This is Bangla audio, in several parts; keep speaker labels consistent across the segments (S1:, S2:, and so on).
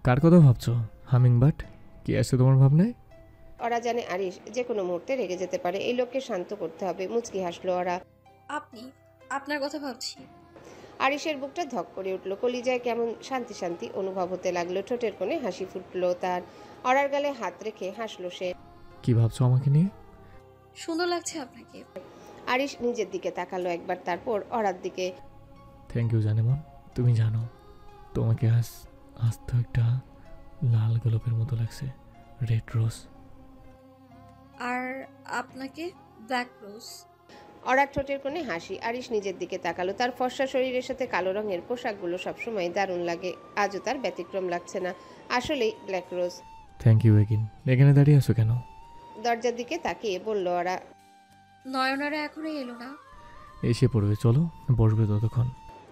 S1: কার কথা ভাবছো? হামিংবার্ড? কি আছে তোমার ভাবনায়?
S2: ওরা জানে আরিশ যে কোনো মুহূর্তে রেগে যেতে পারে, এই লোককে শান্ত করতে হবে। মুচকি হাসলো ওরা।
S3: আপনি, আপনার কথা ভাবছি।
S2: আরিশের বুকটা ধক করে উঠল, কলিজায় কেমন শান্তি শান্তি অনুভব হতে লাগলো। ঠোঁটের কোণে হাসি ফুটলো তার। অরার গালে হাত রেখে হাসলো সে।
S1: কি ভাবছো আমাকে নিয়ে?
S3: সুন্দর লাগছে আপনাকে।
S2: আরিশ নিজের দিকে তাকালো একবার, তারপর অরার দিকে।
S1: থ্যাংক ইউ জানেমন। তুমি জানো তোমাকে আজ আজ তো একটা লাল গোলাপের মতো লাগছে, রেড রোজ।
S3: আর আপনাকে ব্ল্যাক রোজ।
S2: অরার ঠোঁটের কোণে হাসি। আরিশ নিজের দিকে তাকালো। তার ফর্সা শরীরের সাথে কালো রঙের পোশাকগুলো সবসময় দারুণ লাগে, আজও তার ব্যতিক্রম লাগছে না। আসলেই black rose.
S1: Thank you again. এখানে দাঁড়িয়ে আছো কেন?
S2: দরজার দিকে তাকিয়ে বলল ওরা।
S3: নয়নারা এখনো এলো না।
S1: এসে পড়বে, চলো বসবে ততক্ষণ।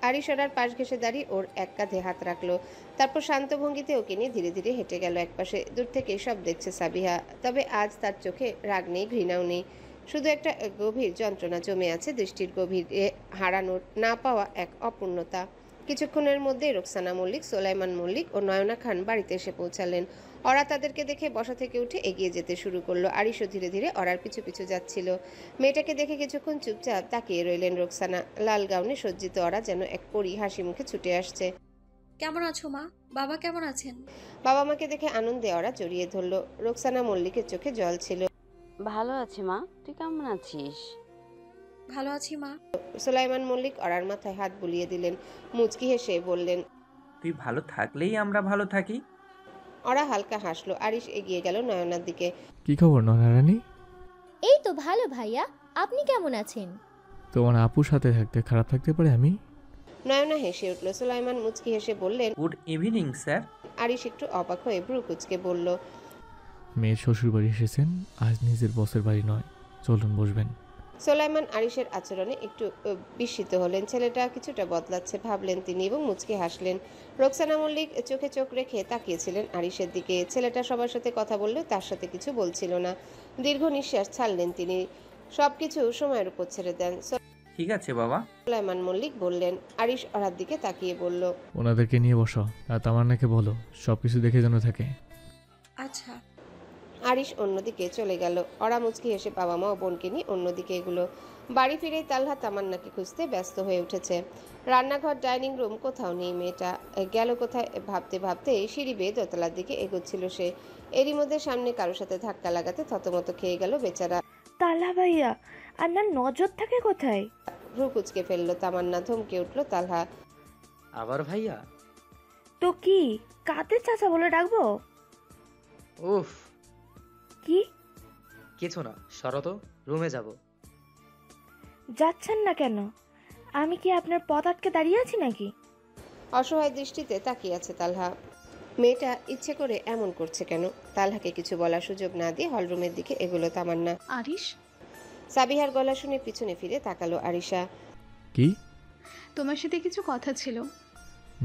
S2: আরিশ ওরার পাশ ঘেঁষে দাঁড়িয়ে ওর এক কাঁধে হাত রাখলো, তারপর শান্ত ভঙ্গিতে ওকে নিয়ে ধীরে ধীরে হেঁটে গেল একপাশে। দূর থেকে সব দেখছে সাবিহা, তবে আজ তার চোখে রাগ নেই, ঘৃণাও নেই, শুধু একটা গভীর যন্ত্রণা জমে আছে, দৃষ্টির গভীরে হারানোর না পাওয়া এক অপূর্ণতা। কিছুক্ষণের মধ্যে রোকসানা মল্লিক, সোলাইমান মল্লিক ও নয়না খান বাড়িতে এসে পৌঁছালেন। ওরা তাদেরকে দেখে বসা থেকে উঠে এগিয়ে যেতে শুরু করলো। আরিশও ধীরে ধীরে ওরার পিছু পিছু যাচ্ছিল। মেয়েটাকে দেখে কিছুক্ষণ চুপচাপ তাকিয়ে রইলেন রোকসানা। লাল গাউনে সজ্জিত ওরা যেন এক পরী হাসি মুখে ছুটে আসছে।
S3: কেমন আছো মা? বাবা কেমন আছেন?
S2: বাবা মাকে দেখে আনন্দে ওরা জড়িয়ে ধরল। রোকসানা মল্লিকের চোখে জল ছিল।
S4: ভালো আছি মা, তুই কেমন আছিস?
S3: ভালো আছি মা।
S2: সোলাইমান মল্লিক ওরার মাথায় হাত বুলিয়ে দিলেন, মুচকি হেসে বললেন,
S5: তুই ভালো থাকলেই আমরা ভালো থাকি।
S2: ওরা হালকা হাসলো। আরিশ এগিয়ে গেল নয়নার দিকে।
S1: কি খবর নয়না রানী?
S6: এই তো ভালো ভাইয়া, আপনি কেমন আছেন?
S1: তোমার আপুর সাথে থাকতে খারাপ থাকতে পারে আমি?
S2: নয়না হেসে উঠল। সোলাইমান মুচকি হেসে বললেন।
S5: Good evening sir.
S2: আরিশ একটু অবাক হয়ে ভ্রু কুচকে বলল,
S1: মেয়ের শ্বশুর বাড়ি এসেছেন, আজ নিজের বসের বাড়ি নয়, চলুন বসবেন।
S2: সোলাইমান আরিশের আচরণে একটু বিস্মিত হলেন। ছেলেটা কিছুটা বদলাচ্ছে ভাবলেন তিনি, এবং মুচকি হাসলেন। রোকসানা মল্লিক চোখে চোখ রেখে তাকিয়েছিলেন আরিশের দিকে। ছেলেটা সবার সাথে কথা বললেও তার সাথে কিছু বলছিল না। দীর্ঘ নিঃশ্বাস ছাড়লেন তিনি। সবকিছু সময়ের উপর ছেড়ে দেন।
S5: ঠিক আছে বাবা।
S2: সোলাইমান মল্লিক বললেন। আরিশ ওরার দিকে তাকিয়ে বলল,
S1: ওনাদেরকে নিয়ে বসো, আর তামান্নাকে বলো সব কিছু দেখে যেন থাকে।
S3: আচ্ছা।
S2: আরিশ অন্যদিকে চলে গেল। ওরা মুচকি হেসে বাবা মা ও বোনকে নিয়ে অন্যদিকে এগুলো। বাড়ি ফিরেই তালহা তামান্নাকে খুঁজতে ব্যস্ত হয়ে উঠেছে। রান্নাঘর, ডাইনিং রুম, কোথাও নেই মেয়েটা। গেল কোথায় ভাবতে ভাবতে সিঁড়ি বেয়ে দোতলার দিকে এগোচ্ছিল সে। এরই মধ্যে সামনে কারোর সাথে ধাক্কা লাগাতে থতমত খেয়ে গেল বেচারা।
S7: তালহা ভাইয়া, আপনার নজর থাকে কোথায়?
S2: ভ্রু কুচকে ফেললো তামান্না। ধমকে উঠলো তালহা।
S8: আবার ভাইয়া?
S7: তো কি কাদের চাচা বলে ডাকবো?
S8: উফ,
S7: কি?
S8: কিছু না, সরো তো, রুমে যাব।
S7: যাচ্ছেন না কেন? আমি কি আপনার পথ আটকে দাঁড়িয়ে আছি নাকি?
S2: অসহায় দৃষ্টিতে তাকিয়ে আছে তালহা। মেয়েটা ইচ্ছে করে এমন করছে কেন? তালহাকে কিছু বলার সুযোগ না দিয়ে হলরুমের দিকে এগোলো তামান্না।
S9: আরিশ,
S2: সাবিহার গলা শুনে পিছনে ফিরে তাকালো আরিশা।
S1: কি?
S9: তোমার সাথে কিছু কথা ছিল।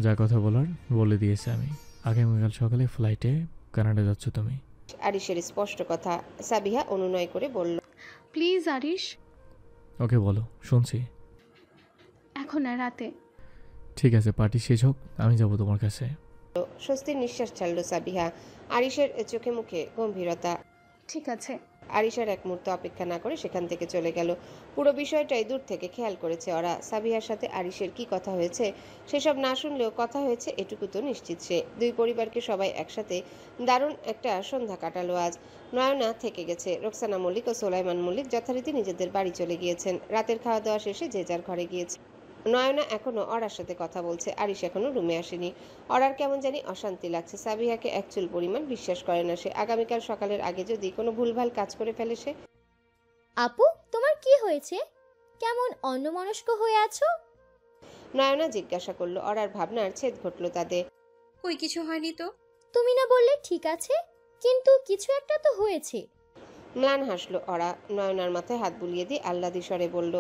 S1: যা কথা বলার বলে দিয়েছে আমি। আগামীকাল সকালে ফ্লাইটে কানাডা যাচ্ছ তুমি।
S2: আরিশের স্পষ্ট কথা। সাবিহা অনুনয় করে বলল,
S9: প্লিজ আরিশ।
S1: ওকে বলো, শুনছি।
S9: এখন না, রাতে।
S1: ঠিক আছে, পার্টি শেষ হোক, আমি যাব তোমার কাছে।
S2: স্বস্তির নিঃশ্বাস ছাড়ল সাবিহা। আরিশের চোখে মুখে গম্ভীরতা।
S9: ঠিক আছে।
S2: আরিশার এক মুহূর্ত অপেক্ষা না করে সেখান থেকে চলে গেল। পুরো বিষয়টাই দূর থেকে খেয়াল করেছে ওরা। সাবিহার সাথে আরিশের কি কথা হয়েছে সেসব না শুনলেও কথা হয়েছে এটুকু তো নিশ্চিত সে। দুই পরিবারকে সবাই একসাথে দারুণ একটা সন্ধ্যা কাটালো আজ। নয়না থেকে গেছে। রোকসানা মল্লিক ও সোলাইমান মল্লিক যথারীতি নিজেদের বাড়ি চলে গিয়েছেন। রাতের খাওয়া দাওয়া শেষে যে যার ঘরে গিয়েছে। নয়না এখনো অরার সাথে কথা বলছে। আরিশ এখনো রুমে আসেনি। অরার কেমন জানি অশান্তি লাগছে। সাবিহাকে এক চুল পরিমাণ বিশ্বাস করে না সে। আগামীকাল সকালের আগে যদি কোনো ভুলভাল কাজ করে ফেলে সে।
S6: আপু, তোমার কি হয়েছে? কেমন অন্যমনস্ক হয়ে আছো?
S2: নয়না জিজ্ঞাসা করলো। অরার ভাবনার ছেদ ঘটলো তাদের।
S3: কই কিছু হয়নি তো।
S6: তুমি না বললে ঠিক আছে, কিন্তু কিছু একটা তো হয়েছে।
S2: ম্লান হাসলো অরা। নয়নার মাথায় হাত বুলিয়ে দিয়ে আহ্লাদি স্বরে বলল,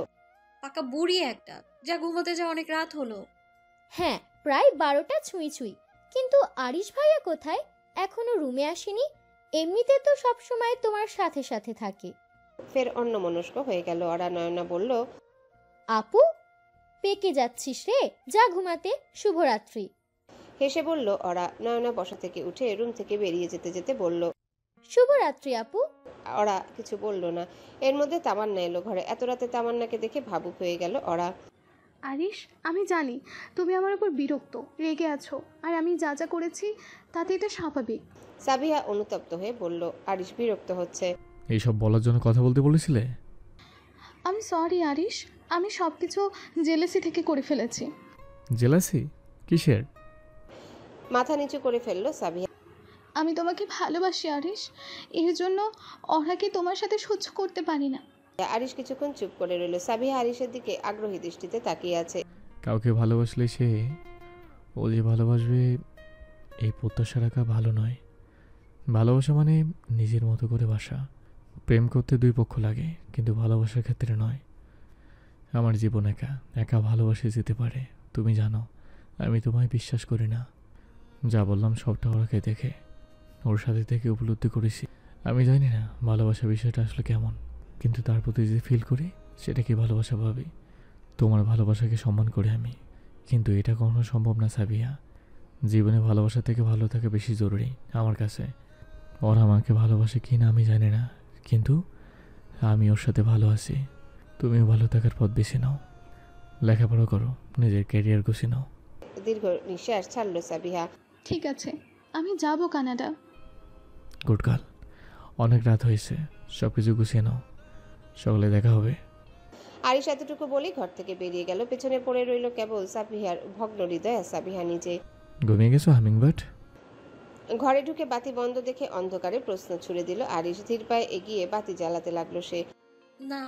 S3: পাকা বুড়ি একটা, যা ঘুমোতে যা অনেক রাত হলো।
S6: হ্যাঁ, প্রায় 12টা ছুঁই ছুঁই। কিন্তু আরিশ ভাইয়া কোথায়? এখনো রুমে আসেনি। এমনিতে তো সব সময় তোমার সাথে সাথে থাকে।
S2: ফের অন্যমনস্ক হয়ে গেল অরা। নয়না বলল,
S6: আপু, পেকে যাচ্ছিস রে, যা ঘুমাতে। শুভরাত্রি।
S2: হেসে বলল ওরা। নয়না বসা থেকে উঠে রুম থেকে বেরিয়ে যেতে যেতে বলল।
S6: শুভরাত্রি আপু।
S2: ওরা কিছু বলল না। এর মধ্যে তামান্না এলো ঘরে। এত রাতে তামান্নাকে দেখে ভাবুক হয়ে গেল ওরা।
S9: আরিশ, আমি জানি তুমি আমার উপর বিরক্ত, রেগে আছো, আর আমি যা যা করেছি তাতে এটা স্বাভাবিক।
S2: সাবিহা অনুতপ্ত হয়ে বলল। আরিশ বিরক্ত হচ্ছে।
S1: এইসব বলার জন্য কথা বলতে বলেছিলে?
S9: আমি সরি আরিশ, আমি সব কিছু জেলেসি থেকে করে ফেলেছি।
S1: জেলাসি? কিসের?
S2: মাথা নিচু করে ফেললো সাবিহা।
S9: আমি তোমাকে ভালোবাসি আরিশ, এর জন্য ওরাকে তোমার সাথে সহ্য করতে পারি না।
S2: আরিশ কিছুক্ষণ চুপ করে রইল। সাবিহা আরিশের দিকে আগ্রহী দৃষ্টিতে তাকিয়ে আছে।
S1: কাউকে ভালোবাসলে সে ও যে ভালোবাসবে এই প্রত্যাশা রাখা ভালো নয়। ভালোবাসা মানে নিজের মতো করে বাসা। প্রেম করতে দুই পক্ষ লাগে, কিন্তু ভালোবাসার ক্ষেত্রে নয়। আমার জীবন একা একা ভালোবাসে যেতে পারে। তুমি জানো আমি তোমায় বিশ্বাস করি না। যা বললাম সবটা ওরাকে দেখে, ওর সাথে থেকে উপলব্ধি করেছি। আমি জানি না ভালোবাসা বিষয়টা আসলে কেমন, কিন্তু তার প্রতি যে ফিল করি সেটাকে ভালোবাসা ভাবি। তোমার ভালোবাসাকে সম্মান করি আমি, কিন্তু এটা কখনো সম্ভব না সাবিয়া। জীবনে ভালোবাসা থেকে ভালো থাকা বেশি জরুরি আমার কাছে। ওর আমাকে ভালোবাসে কি না আমি জানি না, কিন্তু আমি ওর সাথে ভালো আছি। তুমিও ভালো থাকার পথ বেছে নাও, লেখাপড়া করো, নিজের ক্যারিয়ার গুছিয়ে নাও।
S2: দীর্ঘ নিঃশ্বাস ছাড়লো সাবিহা।
S9: ঠিক আছে, আমি যাব কানাডা।
S1: গুড গার্ল, অনেক রাত হয়েছে, সব কিছু গুছিয়ে নাও, সকালে দেখা হবে।
S2: আরিশ এতটুকু বলেই ঘর থেকে বেরিয়ে গেল। পেছনে পড়ে রইল কেবল সাবিহার ভগ্ন হৃদয় আর সাবিহা নিজে।
S1: ঘুমিয়ে গেছো হামিংবার্ড?
S2: ঘরে ঢুকে বাতি বন্ধ দেখে অন্ধকারে প্রশ্ন ছুড়ে দিল আরিশ। ধীর পায়ে এগিয়ে বাতি জ্বালাতে লাগলো সে।
S3: না।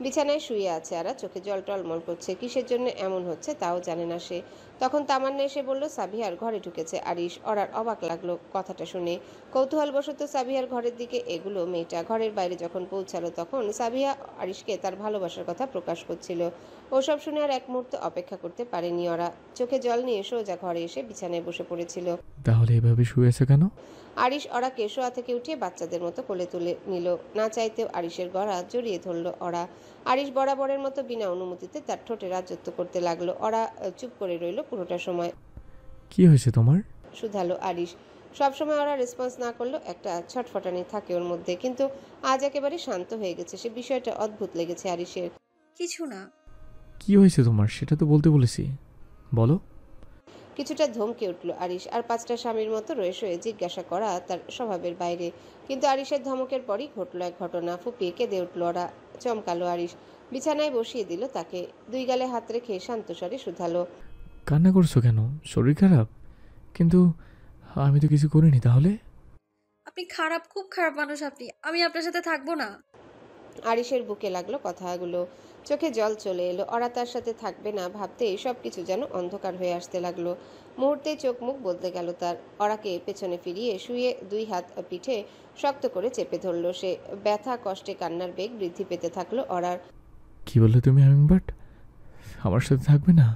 S2: বিছানায় শুয়ে আছে আরা, চোখে জল টলমল করছে। কিসের জন্য এমন হচ্ছে তাও জানে না সে। তখন তামান্না এসে বলল সাবিহার ঘরে ঢুকেছে আরিশ। ওরার অবাক লাগলো কথাটা শুনে। কৌতূহলবশত সাবিহার ঘরের দিকে এগুলো মেয়েটা। ঘরের বাইরে যখন পৌঁছালো তখন সাবিহা আরিশকে তার ভালোবাসার কথা প্রকাশ করছিল। ওসব শুনে আর এক মুহূর্ত অপেক্ষা করতে পারেনি ওরা। চোখে জল নিয়ে সোজা ঘরে এসে বিছানায় বসে পড়েছিল।
S1: তাহলে এভাবে শুয়েছে কেন?
S2: আরিশ ওরাকে শোয়া থেকে উঠিয়ে বাচ্চাদের মতো কোলে তুলে নিল। না চাইতেও আরিশের গলা জড়িয়ে ধরল ওরা। আরিশ বরাবরের মতো বিনা অনুমতিতে তার ঠোঁটে রাজত্ব করতে লাগলো। ওরা চুপ করে রইল পুরোটা সময়।
S1: কি হয়েছে তোমার?
S2: শুধালো আরিশ। সবসময় ওরা রেসপন্স না করলেও একটা ছটফটানি থাকে ওর মধ্যে, কিন্তু আজ একেবারে শান্ত হয়ে গেছে সে। বিষয়টা অদ্ভুত লেগেছে আরিশের।
S3: কিছু না।
S1: কি হয়েছে তোমার সেটা তো বলতে বলেছি, বলো।
S2: কিছুটা ধমকে উঠল আরিশ। আর পাঁচটা স্বামীর মতো রয়ে শয়ে জিজ্ঞাসা করা তার স্বভাবের বাইরে। কিন্তু আরিশের ধমকের পরই ঘটল এক ঘটনা। ফুপিয়ে কেঁদে উঠল ওরা। চমকালো আরিশ। বিছানায় বসিয়ে দিল তাকে। দুই গালে হাত রেখে শান্ত স্বরে শুধালো।
S1: কান্না করছো কেন? শরীর খারাপ? কিন্তু আমি তো কিছু করিনি। তাহলে?
S3: আপনি খারাপ, খুব খারাপ মানুষ আপনি। আমি আপনার সাথে থাকবো না।
S2: আরিশের বুকে লাগলো কথাগুলো। চোখে জল চলে এলো। ওরা তার সাথে থাকবে না ভাবতেই সব কিছু যেন অন্ধকার হয়ে আসতে লাগলো। মুহূর্তে চোখ মুখ বদলে গেল তার। ওরাকে পেছনে ফিরিয়ে শুয়ে দুই হাত পিঠে শক্ত করে চেপে ধরল সে। ব্যথা কষ্টে কান্নার বেগ বৃদ্ধি পেতে থাকলো ওরার।
S1: কি বললে তুমি হামিংবার্ড? আমার সাথে থাকবে না?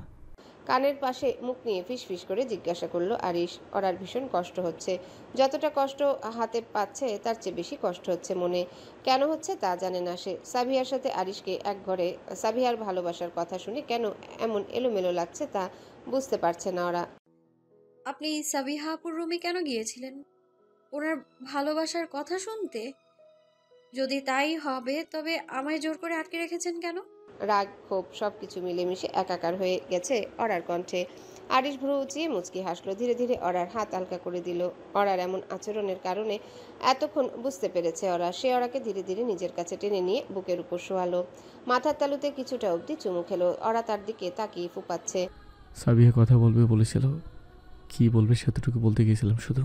S2: কানের পাশে মুখ নিয়ে ফিসফিস করে জিজ্ঞাসা করলো আরিশ। ওরার ভীষণ কষ্ট হচ্ছে। যতটা কষ্ট হাতে পাচ্ছে তার চেয়ে বেশি কষ্ট হচ্ছে মনে। কেন হচ্ছে তা জানে না সে। সাবিহার সাথে আরিশকে এক ঘরে, সাবিহার ভালোবাসার কথা শুনে কেন এমন এলোমেলো লাগছে তা বুঝতে পারছে না ওরা।
S3: আপনি সাবিহাপুর রুমে কেন গিয়েছিলেন? ওনার ভালোবাসার কথা শুনতে? যদি তাই হবে তবে আমায় জোর করে আটকে রেখেছেন কেন?
S2: রাগ ক্ষোভ সবকিছু মিলেমিশে একাকার হয়ে গেছে অরার কণ্ঠে। আরিশ ভ্রু উঁচিয়ে মুচকি হাসলো। ধীরে ধীরে অরার হাত হালকা করে দিল। অরার এমন আচরণের কারণে এতক্ষণ বুঝতে পেরেছে ওরা। সে ওরাকে ধীরে ধীরে নিজের কাছে টেনে নিয়ে বুকের উপর শোয়ালো। মাথার তালুতে কিছুটা অবধি চুমু খেলো। ওরা তার দিকে তাকিয়ে ফুপাচ্ছে।
S1: সাবিয়া কথা বলবে বলেছিল, কি বলবে সেতটুকু বলতে গিয়েছিলাম শুধু।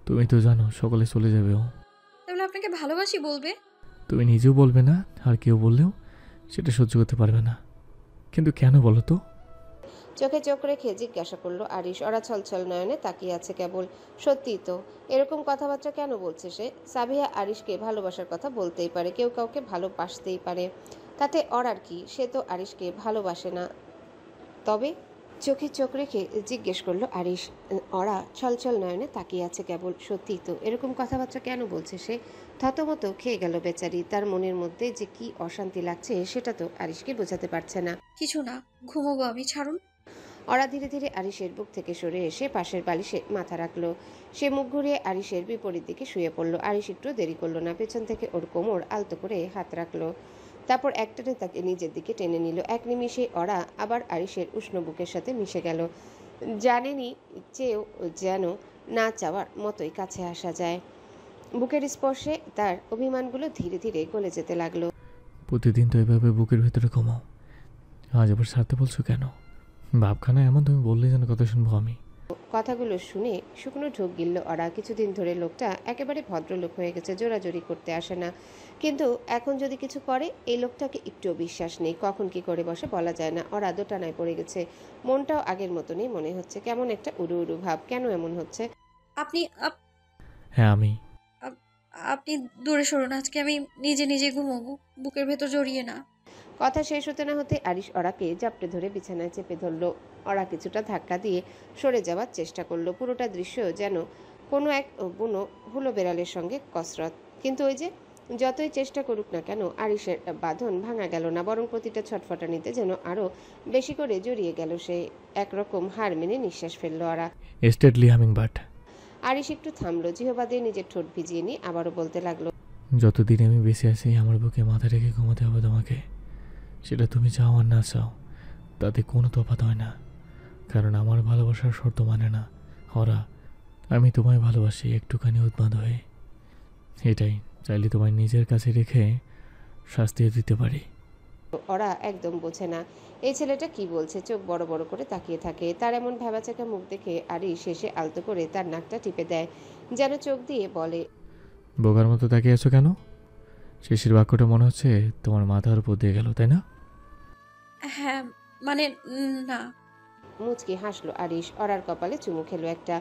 S1: তুমি তো জানো সকালে চলে যাবে ও।
S3: তাহলে আপনাকে ভালোবাসি বলবে?
S1: তুমি নিজেও বলবে না, আর কেউ বললেও সেটা সহ্য করতে পারবে না। কিন্তু কেন বলো তো?
S2: চোখে চোখ রেখে জিজ্ঞাসা করলো আরিশ। ওরা ছলছল নয়নে তাকিয়ে আছে কেবল। সত্যিই তো, এরকম কথাবার্তা কেন বলছে সে? সাবিহা আরিশকে ভালোবাসার কথা বলতেই পারে, কেউ কাউকে ভালোবাসতেই পারে, তাতে ওরার কি? সে তো আরিশকে ভালোবাসে না। তবে চোখে চোখ রেখে জিজ্ঞেস করলো আরিশ। ওরা ছলছল নয়নে তাকিয়ে আছে কেবল। সত্যিই তো, এরকম কথাবার্তা কেন বলছে সে? থতমত খেয়ে গেল বেচারি। তার মনের মধ্যে যে কি অশান্তি লাগছে সেটা তো আরিশকে বোঝাতে পারছে না।
S3: কিছু না, ঘুমোবো আমি, ছাড়ুন।
S2: ওরা ধীরে ধীরে আরিশের বুক থেকে সরে এসে পাশের বালিশে মাথা রাখলো। সে মুখ ঘুরিয়ে আরিশের বিপরীত দিকে শুয়ে পড়ল। আরিশ একটু দেরি করলো না, পেছন থেকে ওর কোমর আলতো করে হাত রাখলো। তারপর একটানে তাকে নিজের দিকে টেনে নিল। এক নিমিষে ওরা আবার আরিশের উষ্ণ বুকের সাথে মিশে গেল। জানেনি চেয়েও যেন না চাওয়ার মতোই কাছে আসা যায়। বুকের স্পর্শে তার অভিমানগুলো ধীরে ধীরে গলে যেতে লাগলো।
S1: প্রতিদিন তো এভাবে বুকের ভেতরে ঘুমাও, আজ আবার ছাড়তে বলছো কেন? ভাবখানা এমন তুমি বললে যেন কথা শুনবো আমি।
S2: কথাগুলো শুনে শুকনো ঢোক গিলল ওরা। কিছুদিন ধরে লোকটা একেবারে ভদ্রলোক হয়ে গেছে, জোরাজোরি করতে আসে না। কিন্তু এখন যদি কিছু করে, এই লোকটাকে একটুও বিশ্বাস নেই। কখন কি করে বসে বলা যায় না। ওরা দোটানায় পড়ে গেছে। মনটাও আগের মতনই মনে হচ্ছে, কেমন একটা উড়ু উড়ু ভাব। কেন এমন হচ্ছে?
S3: আপনি
S1: হ্যাঁ আমি।
S3: আপনি দূরে সরুন, আজকে আমি নিজে নিজে ঘুমোবো, বুকের ভেতর জড়িয়ে না।
S2: কথা শেষ হতে না হতে আরিশ ওরাকে জাপটে ধরে বিছানায় চেপে ধরলো। ওরা কিছুটা ধাক্কা দিয়ে সরে যাওয়ার চেষ্টা করলো। পুরোটা দৃশ্য যেন কোনো এক বুনো হুলো বেড়ালের সঙ্গে কসরত। কিন্তু ওই যে যতই চেষ্টা করুক না কেন, আরিশের বাঁধন ভাঙা গেল না, বরং প্রতিটা ছটফটানিতে যেন আরও বেশি করে জড়িয়ে গেল সে। একরকম হার মেনে নিঃশ্বাস ফেললো ওরা।
S1: Stately hummingbird.
S2: আরিশ একটু থামলো, জিহবা দিয়ে নিজের ঠোঁট ভিজিয়ে নিয়ে আবারও বলতে লাগলো,
S1: যতদিন আমি বেঁচে আছি আমার বুকে মাথা রেখে ঘুমাতে হবে তোমাকে। সেটা তুমি চাও আর না চাও তাতে কোনো তফাৎ হয় না, কারণ আমার ভালোবাসার শর্ত মানে না ওরা। আমি তোমায় ভালোবাসি একটুখানি উন্মাদ হয়ে। এটাই চাইলে তোমায় নিজের কাছে রেখে শাস্তিও দিতে পারি।
S2: ওরা একদম বোঝে না এই ছেলেটা কি বলছে। চোখ বড় বড় করে তাকিয়ে থাকে। তার এমন ভ্যাবাচাকা মুখ দেখে আরিশ শেষে আলতো করে তার নাকটা টিপে দেয়, যেন চোখ দিয়ে বলে,
S1: বোকার মতো তাকিয়ে আছো কেন? শেষের বাক্যটা মনে হচ্ছে তোমার মাথার উপর দিয়ে গেল, তাই না?
S3: হ্যাঁ মানে না।
S2: মুচকি হাসলো আরিশ। ওরার কপালে চুমু খেলো একটা।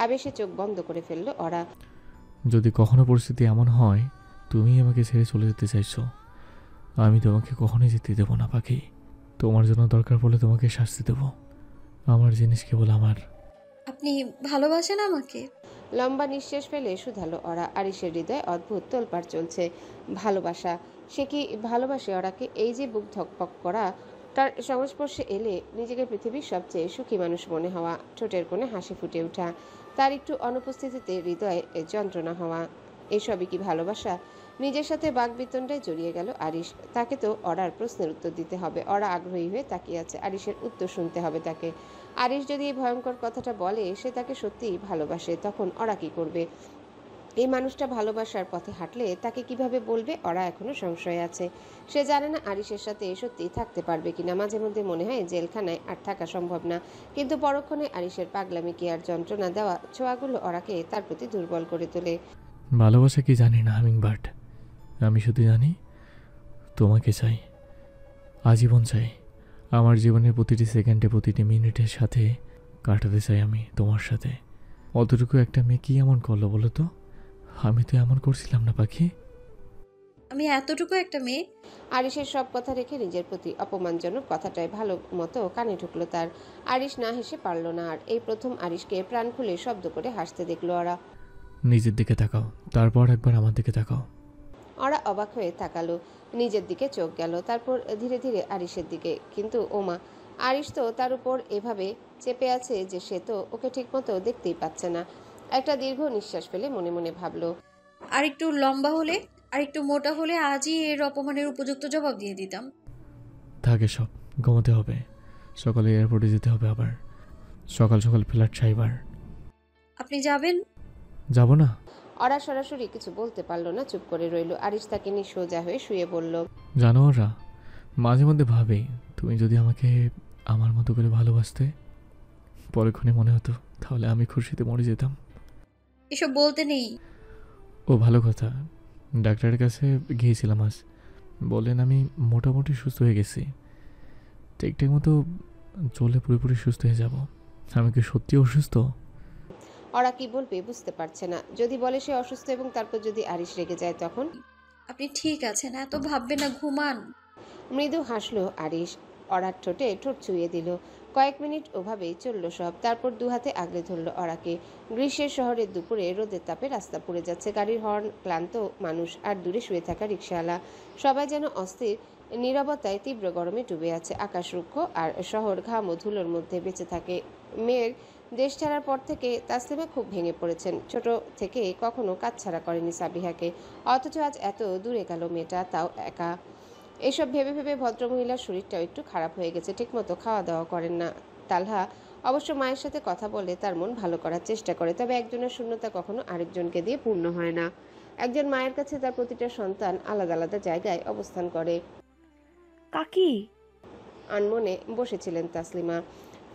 S2: আবেশে চোখ বন্ধ করে ফেললো ওরা।
S1: যদি কখনো পরিস্থিতি এমন হয় তুমি আমাকে ছেড়ে চলে যেতে চাইছো, আমি তোমাকে কখনোই যেতে দেবো না পাখি। তোমার জন্য দরকার পড়লে তোমাকে শাস্তি দেবো। আমার জিনিস কেবল আমার।
S3: আপনি ভালোবাসেন আমাকে?
S2: লম্বা নিঃশ্বাস ফেলে শুধালো ওরা। আরিশের হৃদয়ে অদ্ভুত তোলপাড় চলছে। ভালোবাসা? সে কি ভালোবাসে ওরাকে? এই যে বুক ধকপক করা, তার সংস্পর্শে এলে নিজেকে পৃথিবীর সবচেয়ে সুখী মানুষ মনে হওয়া, ঠোঁটের কোণে হাসি ফুটে ওঠা, তার একটু অনুপস্থিতিতে হৃদয়ে যন্ত্রণা হওয়া, এসবই কি ভালোবাসা? নিজের সাথে বাকবিতণ্ডায় জড়িয়ে গেল আরিশ। তাকে তো ওরার প্রশ্নের উত্তর দিতে হবে। ওরা আগ্রহী হয়ে তাকিয়ে আছে, আরিশের উত্তর শুনতে হবে তাকে। আরিশ যদি এই ভয়ঙ্কর কথাটা বলে সে তাকে সত্যিই ভালোবাসে, তখন ওরা কি করবে? এই মানুষটা ভালোবাসার পথে হাঁটলে তাকে কিভাবে বলবে? ওরা এখনো সংশয়ে আছে। সে জানে না আরিশের সাথে সত্যিই থাকতে পারবে কিনা। মাঝে মধ্যে মনে হয় জেলখানায় আর থাকা সম্ভব না, কিন্তু পরক্ষণে আরিশের পাগলামি কি আর যন্ত্রণা দেওয়া ছোঁয়াগুলো ওরাকে তার প্রতি দুর্বল করে তোলে।
S1: ভালোবাসা কি জানি না হামিংবার্ড, আমি শুধু জানি তোমাকে চাই, আজীবন চাই। আমার জীবনের প্রতিটি সেকেন্ডে প্রতিটি মিনিটের সাথে কাটাতে চাই আমি তোমার সাথে। অতটুকু একটা মেয়ে কি এমন করলো বলো তো? আমি তো এমন করছিলাম না পাখি।
S3: আমি এতটুকু একটা মেয়ে?
S2: আরিশের সব কথা রেখে নিজের প্রতি অপমানজনক কথাটাই ভালো মতো কানে ঢুকলো তার। আরিশ না হেসে পারল না আর। এই প্রথম আরিশকে প্রাণ খুলে শব্দ করে হাসতে দেখলো ওরা।
S1: নিজের দিকে তাকাও, তারপর একবার আমার দিকে তাকাও।
S2: ওরা অবাক হয়ে তাকালো। নিজের দিকে চোখ গেল, তারপর ধীরে ধীরে আরিশের দিকে। কিন্তু ওমা, আরিশ তো তার উপর এভাবে চেপে আছে যে সে তো ওকে ঠিকমতো দেখতেই পাচ্ছে না। একটা দীর্ঘ নিঃশ্বাস ফেলে মনে মনে ভাবলো,
S3: আর একটু লম্বা হলে, আর একটু মোটা হলে আজই এর অপমানের উপযুক্ত জবাব দিয়ে দিতাম।
S1: থাকে সব, ঘুমোতে হবে, সকালে এয়ারপোর্টে যেতে হবে আবার। সকাল সকাল ফ্লাইট ছাইবার।
S3: আপনি যাবেন?
S1: যাব না।
S2: ওরা সরাসরি কিছু বলতে পারলো না, চুপ করে রইল। আরিশ তাকে নিয়ে সোজা হয়ে শুয়ে বলল,
S1: জানো ওরা, মাঝে মধ্যে ভাবি তুমি যদি আমাকে আমার মতো করে ভালোবাসতে, পরক্ষণে মনে হতো তাহলে আমি খুশিতে মরে যেতাম।
S3: এসব বলতে নেই।
S1: ও ভালো কথা, ডাক্তারের কাছে গিয়েছিলাম আজ, বললেন আমি মোটামুটি সুস্থ হয়ে গেছি, ঠিকঠাক মতো চলে পুরোপুরি সুস্থ হয়ে যাব। আমি কি সত্যি অসুস্থ?
S2: ওরা কি বলবে বুঝতে পারছে না। যদি বলে সে অসুস্থ এবং তারপর যদি আরিশ রেগে যায় তখন?
S3: আপনি ঠিক আছেন, এত ভাববেন না, ঘুমান।
S2: মৃদু হাসলো আরিশ। ওরার ঠোঁটে ঠোঁট ছুঁয়ে দিল। কয়েক মিনিট ওভাবেই চলল সব। তারপর দুহাতে আগলে ধরল ওরাকে। গ্রীষ্মের শহরের দুপুরে রোদের তাপে রাস্তা পুড়ে যাচ্ছে, গাড়ির হর্ন, ক্লান্ত মানুষ আর দূরে শুয়ে থাকা রিকশাওয়ালা, সবাই যেন অস্থির নীরবতায় তীব্র গরমে ডুবে আছে আকাশ রুক্ষ, আর শহর ঘাম ও ধুলোর মধ্যে বেঁচে থাকে। মেয়ের দেশ ছাড়ার পর থেকে তাসলিমা খুব ভেঙে পড়েছেন। ছোট থেকে কখনো কাজ ছাড়া করেনি সাবিহাকে, অথচ আজ এত দূরে গেল মেয়েটা, তাও একা। এসব ভেবে ভেবে ভদ্রমহিলার শরীরটাও একটু খারাপ হয়ে গেছে, ঠিকমতো খাওয়া দাওয়া করেন না। তালহা অবশ্য মায়ের সাথে কথা বলে তার মন ভালো করার চেষ্টা করে, তবে একজনের শূন্যতা কখনো আরেকজনকে দিয়ে পূর্ণ হয় না। একজন মায়ের কাছে তার প্রতিটা সন্তান আলাদা আলাদা জায়গায় অবস্থান করে।
S7: কাকি,
S2: আনমনে বসেছিলেন তাসলিমা।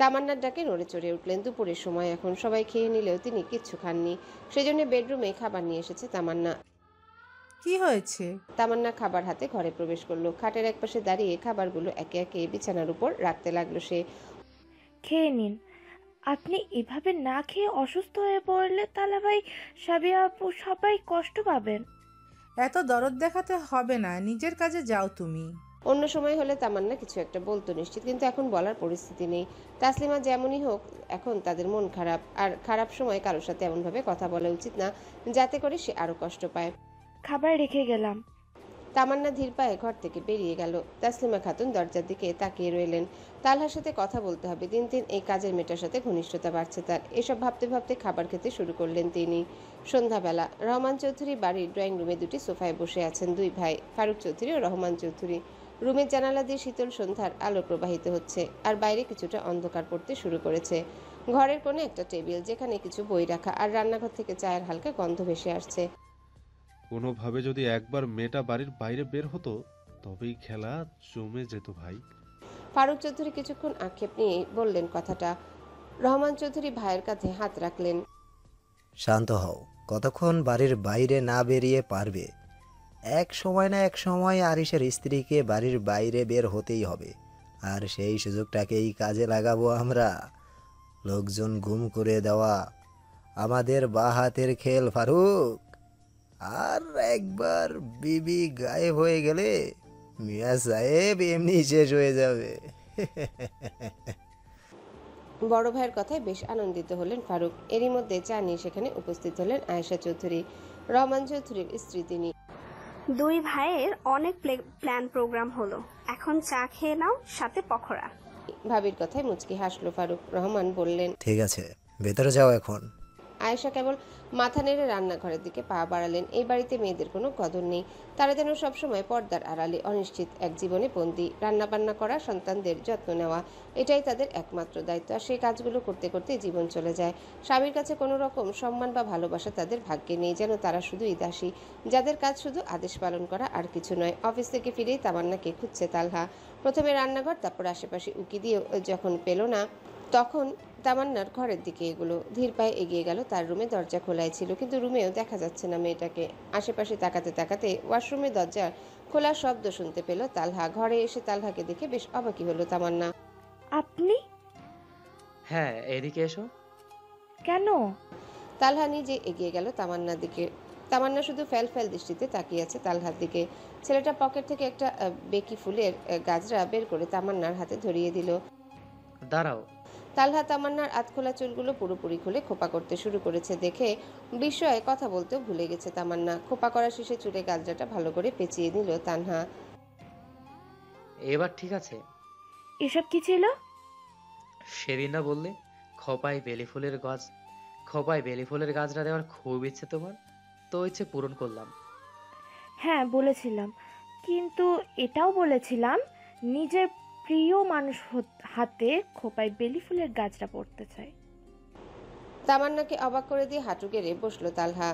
S2: তামান্নার ডাকে নড়ে চড়ে উঠলেন। দুপুরের সময়, এখন সবাই খেয়ে নিলেও তিনি কিচ্ছু খাননি, সেজন্য বেডরুমে খাবার নিয়ে এসেছে তামান্না।
S10: কি হয়েছে?
S2: তামান্না খাবার হাতে ঘরে প্রবেশ করলো। খাটের একপাশে দাঁড়িয়ে খাবারগুলো একে একে বিছানার উপর রাখতে লাগলো সে।
S7: খেয়ে নিন। আপনি এভাবে না খেয়ে অসুস্থ হয়ে পড়লে তালা ভাই, সাবিয়া আপু সবাই কষ্ট পাবেন।
S10: এত দরদ দেখাতে হবে না, নিজের কাজে যাও তুমি।
S2: অন্য সময় হলে তামান্না কিছু একটা বলতো নিশ্চিত, কিন্তু এখন বলার পরিস্থিতি নেই। তাসলিমা যেমনই হোক, এখন তাদের মন খারাপ, আর খারাপ সময় কারোর সাথে এমনভাবে কথা বলা উচিত না যাতে করে সে আরো কষ্ট পায়।
S7: খাবার রেখে গেলাম।
S2: তামান্না ধীর পায়ে ঘর থেকে বেরিয়ে গেল। তাসলিমা খাতুন দরজার দিকে তাকিয়ে রইলেন। তালহার সাথে কথা বলতে হবে, দিন দিন এই কাজের মেয়েটার সাথে ঘনিষ্ঠতা বাড়ছে তার। এসব ভাবতে ভাবতে খাবার খেতে শুরু করলেন তিনি। সন্ধ্যাবেলা রহমান চৌধুরী বাড়ির ড্রয়িং রুমে দুটি সোফায় বসে আছেন দুই ভাই, ফারুক চৌধুরী ও রহমান চৌধুরী। রুমের জানালা দিয়ে শীতল সন্ধ্যার আলো প্রবাহিত হচ্ছে, আর বাইরে কিছুটা অন্ধকার পড়তে শুরু করেছে। ঘরের কোণে একটা টেবিল, যেখানে কিছু বই রাখা, আর রান্নাঘর থেকে চায়ের হালকা গন্ধ ভেসে আসছে।
S11: কোনোভাবে যদি একবার মেয়েটা বাড়ির বাইরে বের হতো, তবেই খেলা জমে যেত ভাই।
S2: ফারুক চৌধুরী কিছুক্ষণ আক্ষেপ নিয়ে বললেন কথাটা। রহমান চৌধুরী ভাইয়ের কাঁধে হাত রাখলেন।
S12: শান্ত হও, কতক্ষণ বাড়ির বাইরে না বেরিয়ে পারবে? এক সময় না এক সময় আরিশের স্ত্রীকে বাড়ির বাইরে বের হতেই হবে, আর সেই সুযোগটাকেই কাজে লাগাবো আমরা। লোকজন গুম করে দেওয়া আমাদের বাঁ হাতের খেল ফারুক। আর একবার বিবি গায়েব হয়ে গেলে মিয়া সাহেব এমনি শেষ হয়ে যাবে।
S2: বড় ভাইয়ের কথায় বেশ আনন্দিত হলেন ফারুক। এরই মধ্যে চা নিয়ে সেখানে উপস্থিত হলেন আয়েশা চৌধুরী, রহমান চৌধুরীর স্ত্রী তিনি।
S13: দুই ভাইয়ের অনেক প্ল্যান প্রোগ্রাম হলো, এখন চা খেয়ে নাও, সাথে পকোড়া।
S2: ভাবির কথায় মুচকি হাসলো ফারুক। রহমান বললেন,
S12: ঠিক আছে, ভেতরে যাও এখন।
S2: আয়েশা কেবল মাথা নেড়ে রান্নাঘরের দিকে পা বাড়ালেন। এই বাড়িতে মেয়েদের কোনো কদর নেই, তারা যেন সবসময় পর্দার আড়ালে, অনিশ্চিত এক জীবনে বন্দী। রান্নাবান্না করা, সন্তানদের যত্ন নেওয়া, এটাই তাদের একমাত্র দায়িত্ব। আর সেই কাজগুলো করতে করতে জীবন চলে যায়। স্বামীর কাছে কোনো রকম সম্মান বা ভালোবাসা তাদের ভাগ্যে নেই, যেন তারা শুধুই দাসী, যাদের কাজ শুধু আদেশ পালন করা আর কিছু নয়। অফিস থেকে ফিরেই তামান্নাকে খুঁজছে তালহা। প্রথমে রান্নাঘর, তারপর আশেপাশে উকি দিয়ে যখন পেল না, তখন তামান্নার ঘরের দিকে এগুলো। ধীর পায়ে এগিয়ে গেল তার রুমে। দরজা খোলাই ছিল, কিন্তু রুমেও দেখা যাচ্ছে না মেয়েটাকে। আশেপাশে তাকাতে তাকাতে ওয়াশরুমের দরজা খোলার শব্দ শুনতে পেল তালহা। ঘরে এসে তালহাকে দেখে বেশ অবাকই হলো তামান্না।
S7: আপনি?
S8: হ্যাঁ, এদিকে এসো।
S7: কেন?
S2: তালহা নিজে এগিয়ে গেল তামান্নার দিকে। তামান্না শুধু ফ্যাল ফ্যাল দৃষ্টিতে তাকিয়ে আছে তালহার দিকে। ছেলেটা পকেট থেকে একটা বেকি ফুলের গাজরা বের করে তামান্নার হাতে ধরিয়ে দিল।
S8: দাঁড়াও।
S2: তালহা তামান্নার আধখোলা চুলগুলো পুরোপুরি খুলে খোপা করতে শুরু করেছে দেখে বিস্ময়ে কথা বলতেও ভুলে গেছে তামান্না। খোপা করা শেষে চুলে গাজরাটা ভালো করে পেঁচিয়ে নিল তানহা।
S8: এবার ঠিক আছে?
S7: এসব কি ছিল?
S8: সেদিন না বললে খোপায় বেলি ফুলের গাছটা দেওয়ার খুব ইচ্ছে তোমার, তো ইচ্ছে পূরণ করলাম।
S7: হ্যাঁ বলেছিলাম, কিন্তু এটাও বলেছিলাম নিজের প্রিয় মানুষ হাতে খোপায় বেলি ফুলের গাছটা পড়তে চাই।
S2: তামান্নাকে অবাক করে দিয়ে হাঁটু গেড়ে বসলো তালহা,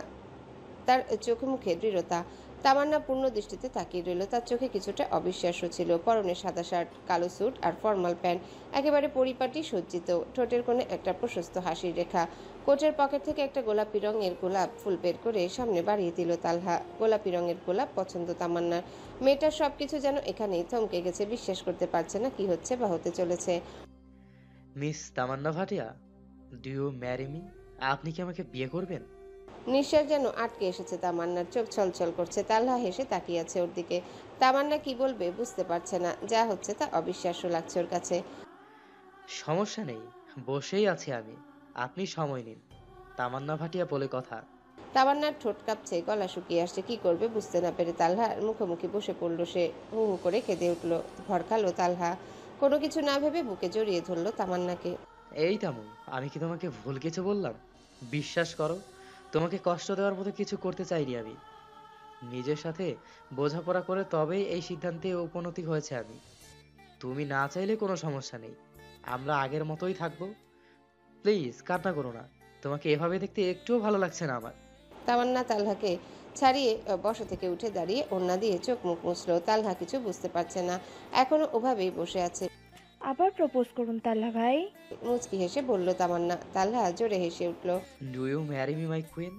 S2: তার চোখে মুখে দৃঢ়তা। তামান্না পূর্ণ দৃষ্টিতে তাকিয়ে রইল। তার চোখে কিছুটা অবিশ্বাস্য ছিল। পরনে সাদা শার্ট, কালো স্যুট আর ফর্মাল প্যান্ট, একেবারে পরিপাটি সজ্জিত। ঠোঁটের কোণে একটা প্রশস্ত হাসির রেখা। কোটের পকেট থেকে একটা গোলাপি রঙের গোলাপ ফুল বের করে সামনে বাড়িয়ে দিল তালহা। গোলাপি রঙের গোলাপ পছন্দ তামান্নার। মেয়েটার সবকিছু যেন এখানেই থমকে গেছে, বিশ্বাস করতে পারছে না কি হচ্ছে বা হতে চলেছে।
S8: Miss Tamannaah Bhatia, do you marry me? আপনি কি আমাকে বিয়ে করবেন?
S2: নিঃশ্বাস যেন আটকে এসেছে তামান্নার। চোখ ছলছল করছে। তালহা হেসে তাকিয়ে আছে ওর দিকে। তামান্না কি বলবে বুঝতে পারছে না। যা হচ্ছে তা অবিশ্বাস্য লাগছে ওর কাছে।
S8: সমস্যা নেই, বসেই আছি আমি, আপনি সময় নিন। তামান্না ভাটিয়া বলে কথা,
S2: তামান্নার ঠোঁট কাঁপছে, গলা শুকিয়ে আসছে, কি করবে বুঝতে না পেরে তালহার মুখোমুখি বসে পড়ল সে। হু হু করে কেঁদে উঠল। ভরকালো তালহা। কোনো কিছু না ভেবে বুকে জড়িয়ে ধরল তামান্নাকে।
S8: এই তামু, আমি কি তোমাকে ভুল কিছু বললাম? বিশ্বাস করো, তোমাকে কষ্ট দেওয়ার মতো কিছু করতে চাইনি আমি। নিজের সাথে বোঝাপড়া করে তবেই এই সিদ্ধান্তে উপনীত হয়েছে আমি। তুমি না চাইলে কোনো সমস্যা নেই, আমরা আগের মতোই থাকবো। প্লিজ কান্না করো না, তোমাকে এভাবে দেখতে একটুও ভালো লাগছে না আমার।
S2: তামান্না তালহাকে ছাড়িয়ে বসা থেকে উঠে দাঁড়িয়ে ওড়না দিয়ে চোখ মুখ মুছল। তালহা কিছু বুঝতে পারছে না, এখনো ওভাবেই বসে আছে।
S7: আবার প্রপোজ করুন তাল্লা ভাই।
S2: মুচকি হেসে বলল তামান্না। তালহা জোরে হেসে উঠল।
S8: Do you marry me my queen?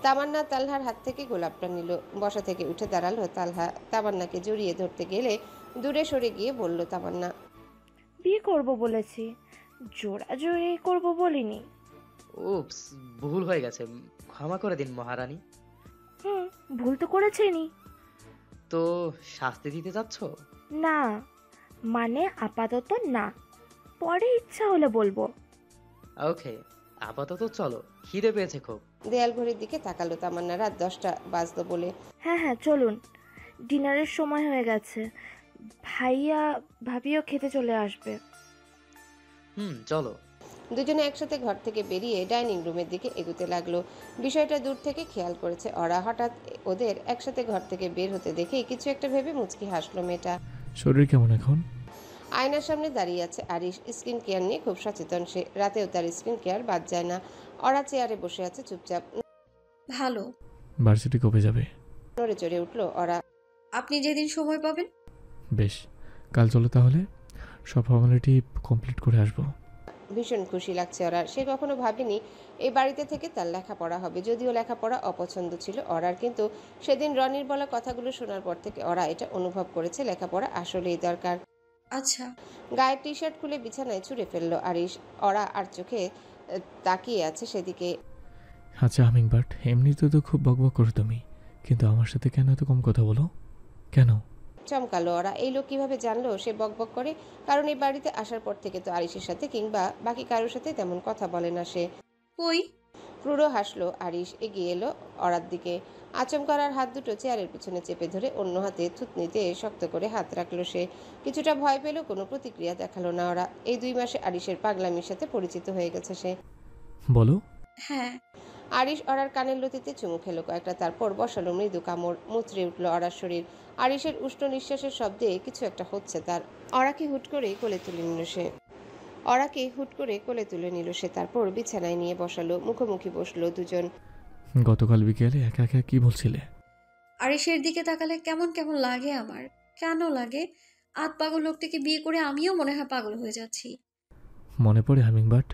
S2: Tamanna তালহার হাত থেকে গোলাপটা নিল। বসা থেকে উঠে দাঁড়ালো তালহা। তামান্নাকে জড়িয়ে ধরতে গেলে দূরে সরে গিয়ে বলল তামান্না,
S7: বিয়ে করব বলেছি, জোড়াজোড়ি করব বলিনি।
S8: উপস, ভুল হয়ে গেছে, ক্ষমা করে দিন মহারানী।
S7: ভুল তো করেছেনই।
S8: তো শাস্তি দিতে যাচ্ছ?
S7: না, মানে আপাতত না, পরে ইচ্ছা হলে বলবো।
S8: ওকে, আপাতত চলো, খিদে পেয়েছে খুব।
S2: দেয়াল ঘড়ির দিকে তাকালো তামান্না। রাত 10টা বাজলো বলে।
S7: হ্যাঁ চলুন, ডিনারের সময় হয়ে গেছে, ভাইয়া ভাবিও খেতে চলে আসবে।
S8: চলো।
S2: দুজনে একসাথে ঘর থেকে বেরিয়ে ডাইনিং রুমের দিকে এগুতে লাগলো। বিষয়টা দূর থেকে খেয়াল করেছে ওরা। হঠাৎ ওদের একসাথে ঘর থেকে বের হতে দেখে কিছু একটা ভেবে মুচকি হাসলো মেয়েটা।
S1: শরীর কেমন এখন?
S2: আয়নার সামনে দাঁড়িয়ে আছে আরিশ। স্কিন কেয়ার নিয়ে খুব সচেতন সে। রাতেও তার স্কিন কেয়ার বাদ যায় না। ওরা চেয়ারে বসে আছে চুপচাপ।
S3: ভালো।
S1: ভার্সিটি কবে যাবে?
S2: নড়ে চড়ে উঠলো ওরা।
S3: আপনি যেদিন সময় পাবেন।
S1: বেশ, কাল চলো তাহলে, সব ফর্মালিটি কমপ্লিট করে আসবো।
S2: ভীষণ খুশি লাগছে ওরা। সে কখনো ভাবেনি এই বাড়িতে থেকে তার লেখাপড়া হবে। যদিও লেখাপড়া অপছন্দ ছিল ওরার, কিন্তু সেদিন রনির বলা কথাগুলো শোনার পর থেকে ওরা এটা অনুভব করেছে লেখাপড়া আসলেই দরকার।
S3: আচ্ছা।
S2: গায়ের টি শার্ট খুলে বিছানায় ছুঁড়ে ফেললো আরিশ। ওরা আর চোখে তাকিয়ে আছে সেদিকে।
S1: আচ্ছা হামিংবার্ড, এমনিতে তো খুব বকবক করো তুমি, কিন্তু আমার সাথে কেন এত কম কথা বলো? কেন?
S2: চমকালো ওরা। এই লোক কিভাবে জানলো সে বকবক করে? কারণ এই বাড়িতে আসার পর থেকে তো আরিশের সাথে কিংবা বাকি কারোর সাথে তেমন কথা বলে না সে।
S3: ওই
S2: ক্রুড়ো হাসলো আরিশ। এগিয়ে এলো ওরার দিকে। আচমকার হাত দুটো চেয়ারের পিছনে চেপে ধরে অন্য হাতে থুতনিতে শক্ত করে হাত রাখলো সে। কিছুটা ভয় পেল, কোনো প্রতিক্রিয়া দেখালো না ওরা। এই 2 মাসে আরিশের পাগলামির সাথে পরিচিত হয়ে গেছে সে।
S1: বলো।
S3: হ্যাঁ।
S2: আরিশ ওরার কানের লতিতে চুমু খেলো কয়েকটা, তারপর বসালো মৃদু কামড়। মুচড়ে উঠল ওরার শরীর। আরিশের উষ্ণ নিঃশ্বাসের শব্দে কিছু একটা হচ্ছে তার। ওরাকে হুট করে কোলে তুলে নিল সে। তারপর বিছানায় নিয়ে বসালো। মুখোমুখি বসলো দুজন।
S1: গতকাল বিকেলে একা একা কি বলছিলে?
S3: আরিশের দিকে তাকালে কেমন কেমন লাগে আমার। কেন লাগে? পাগল লোকটাকে বিয়ে করে আমিও মনে হয় পাগল হয়ে যাচ্ছি।
S1: মনে পড়ে হামিংবার্ড?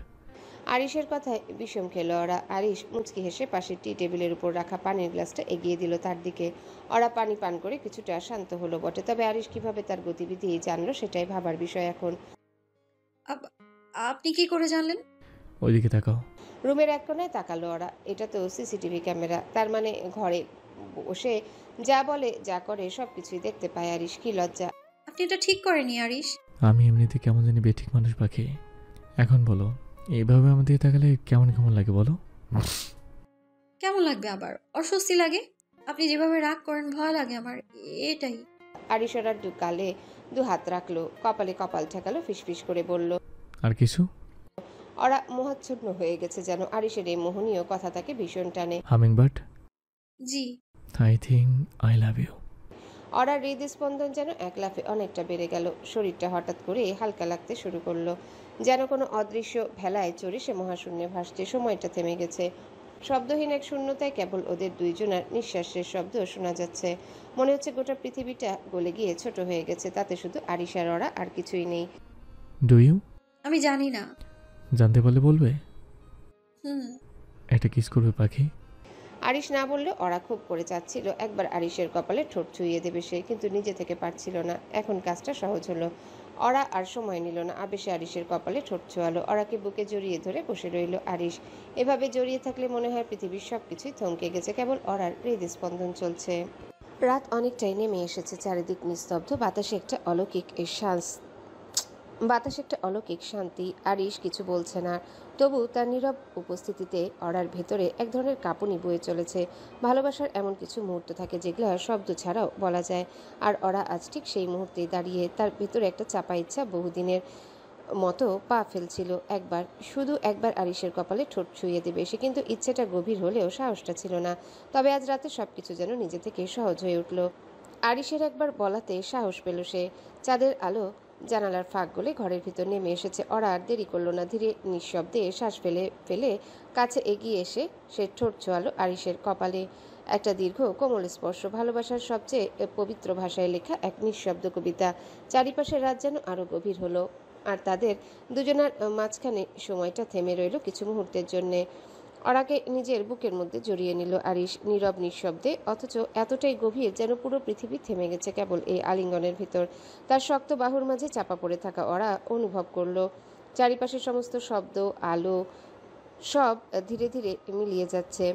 S2: আরিশের কথায় বিষম খেলো ওরা। আরিশ মুচকি হেসে পাশের টি টেবিলের উপর রাখা পানির গ্লাসটা এগিয়ে দিল তার দিকে। ওরা পানি পান করে কিছুটা শান্ত হলো বটে, তবে আরিশ কিভাবে তার গতিবিধি জানলো সেটাই ভাবার বিষয় এখন।
S3: আপনি কি করে জানলেন?
S1: ওইদিকে তাকাও।
S2: রুমের এক কোণায় তাকালো ওরা। এটা তো সিসিটিভি ক্যামেরা, তার মানে ঘরে বসে যা বলে যা করে সবকিছুই দেখতে পায় আরিশ। কি লজ্জা!
S3: আপনি এটা ঠিক করেনি আরিশ।
S1: আমি এমনিতে কেমন জানি বেঠিক মানুষ পাখি। এখন বলো, এইভাবে আমাদের তাকালে কেমন কেমন লাগে বলো?
S3: কেমন লাগবে আবার? অস্বস্তি লাগে। আপনি যেভাবে রাগ করেন ভয় লাগে আমার, এটাই।
S2: আরিশ ওরার গালে 2 হাত রাখলো, কপালে কপাল ঠেকালো, ফিসফিস করে বলল,
S1: আর কিছু?
S2: ওরা মোহাচ্ছন্ন হয়ে গেছে যেন। আরিশের এই মোহনীয় কথা তাকে ভীষণ টানে।
S1: হামিংবার্ড,
S3: জি।
S1: I think I love you.
S2: ওরার হৃদস্পন্দন যেন এক লাফে অনেকটা বেড়ে গেল। শরীরটা হঠাৎ করে হালকা লাগতে শুরু করলো, যেন কোনো অদৃশ্য ভেলায় চড়ে সে মহাশূন্যে ভাসছে। সময়টা থেমে গেছে। শব্দহীন এক শূন্যতায় কেবল ওদের দুইজনের নিঃশ্বাসের শব্দ শোনা যাচ্ছে। মনে হচ্ছে গোটা পৃথিবীটা গলে গিয়ে ছোট হয়ে গেছে, তাতে শুধু আরিশ আর ওরা, আর কিছুই নেই।
S1: Do you?
S3: আমি জানি না।
S1: জানতে পারলে বলবে?
S3: হুম।
S1: একটা কিস করবে পাখি?
S2: আরিশ না বললে ওরা খুব করে চাচ্ছিল একবার আরিশের কপালে ঠোঁট ছুঁয়ে দেবে সে, কিন্তু নিজে থেকে পারছিল না। এখন কাজটা সহজ হলো। ওরা আর সময় নিল না, আবেশে আরিশের কপালে ঠোঁট ছোঁয়ালো। ওরাকে বুকে জড়িয়ে ধরে বসে রইল আরিশ। এভাবে জড়িয়ে থাকলে মনে হয় পৃথিবীর সবকিছুই থমকে গেছে, কেবল ওরার হৃদস্পন্দন চলছে। রাত অনেকটাই নেমে এসেছে, চারিদিক নিস্তব্ধ। বাতাসে একটা অলৌকিক শ্বাস বাতাসে একটা অলৌকিক শান্তি। আরিশ কিছু বলছে না, তবু তার নীরব উপস্থিতিতে অরার ভেতরে এক ধরনের কাঁপুনি বয়ে চলেছে। ভালোবাসার এমন কিছু মুহূর্ত থাকে যেগুলো শব্দ ছাড়াও বলা যায়, আর অরা আজ ঠিক সেই মুহূর্তে দাঁড়িয়ে। তার ভেতরে একটা চাপা ইচ্ছা বহুদিনের মতো পা ফেলছিল একবার, শুধু একবার আরিশের কপালে ঠোঁট ছুঁয়ে দেবে সে, কিন্তু ইচ্ছেটা গভীর হলেও সাহসটা ছিল না। তবে আজ রাতে সবকিছু যেন নিজে থেকে সহজ হয়ে উঠল। আরিশের একবার বলাতে সাহস পেল সে। চাঁদের আলো জানালার ফাঁক গলে ঘরের ভিতর নেমে এসেছে। অরা আর দেরি করল না, ধীরে নিঃশব্দে শ্বাস ফেলে ফেলে কাছে এগিয়ে এসে সে ঠোঁট ছোঁয়ালো আরিশের কপালে। একটা দীর্ঘ কোমল স্পর্শ, ভালোবাসার সবচেয়ে পবিত্র ভাষায় লেখা এক নিঃশব্দ কবিতা। চারিপাশের রাত যেন আরো গভীর হলো, আর তাদের দুজনের মাঝখানে সময়টা থেমে রইল কিছু মুহূর্তের জন্যে। অরাকে নিজের বুকের মধ্যে জড়িয়ে নিল আরিশ, নীরব নিঃশব্দে, অথচ এতটাই গভীর যেন পুরো পৃথিবী থেমে গেছে কেবল এই আলিঙ্গনের ভিতর। তার শক্ত বাহুর মাঝে চাপা পড়ে থাকা অরা অনুভব করল চারিপাশের সমস্ত শব্দ, আলো সব ধীরে ধীরে মিলিয়ে যাচ্ছে।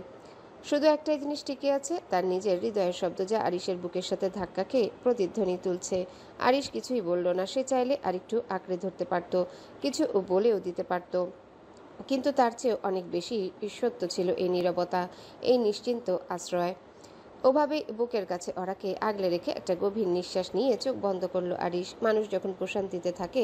S2: শুধু একটাই জিনিস টিকে আছে, তার নিজের হৃদয়ের শব্দ, যা আরিশের বুকের সাথে ধাক্কা খেয়ে প্রতিধ্বনি তুলছে। আরিশ কিছুই বলল না। সে চাইলে আরেকটু আঁকড়ে ধরতে পারত, কিছু বলেও দিতে পারত, কিন্তু তার চেয়েও অনেক বেশি সত্য ছিল এই নীরবতা, এই নিশ্চিন্ত আশ্রয়। ওভাবেই বুকের কাছে অরাকে আগলে রেখে একটা গভীর নিঃশ্বাস নিয়ে চোখ বন্ধ করলো আরিশ। মানুষ যখন প্রশান্তিতে থাকে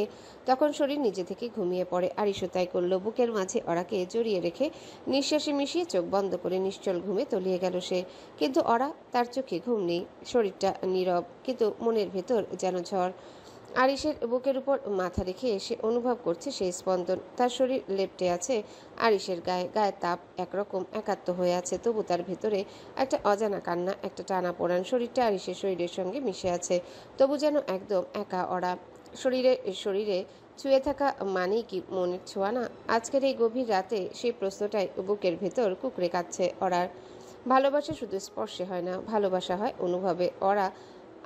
S2: তখন শরীর নিজে থেকে ঘুমিয়ে পড়ে, আরিশও তাই করলো। বুকের মাঝে অরাকে জড়িয়ে রেখে নিঃশ্বাসে মিশিয়ে চোখ বন্ধ করে নিশ্চল ঘুমে তলিয়ে গেল সে। কিন্তু অরা, তার চোখে ঘুম নেই, শরীরটা নীরব, কিন্তু মনের ভেতর যেন ঝড়। আরিশের বুকের উপর মাথা রেখে সে অনুভব করছে সেই স্পন্দন। তার শরীর লেপ্টে আছে আরিশের গায়ে, গায়ের তাপ একরকম একাত্ম হয়ে আছে, তবু তার ভেতরে একটা অজানা কান্না, একটা টানা পোড়ান। শরীরটা আরিশের শরীরের সঙ্গে মিশে আছে, তবু যেন একদম একা অরা। শরীরে শরীরে ছুঁয়ে থাকা মানেই কি মনের ছোঁয়া না? আজকের এই গভীর রাতে সেই প্রশ্নটাই বুকের ভেতর কুকড়ে কাচ্ছে অরার। ভালোবাসা শুধু স্পর্শে হয় না, ভালোবাসা হয় অনুভবে। অরা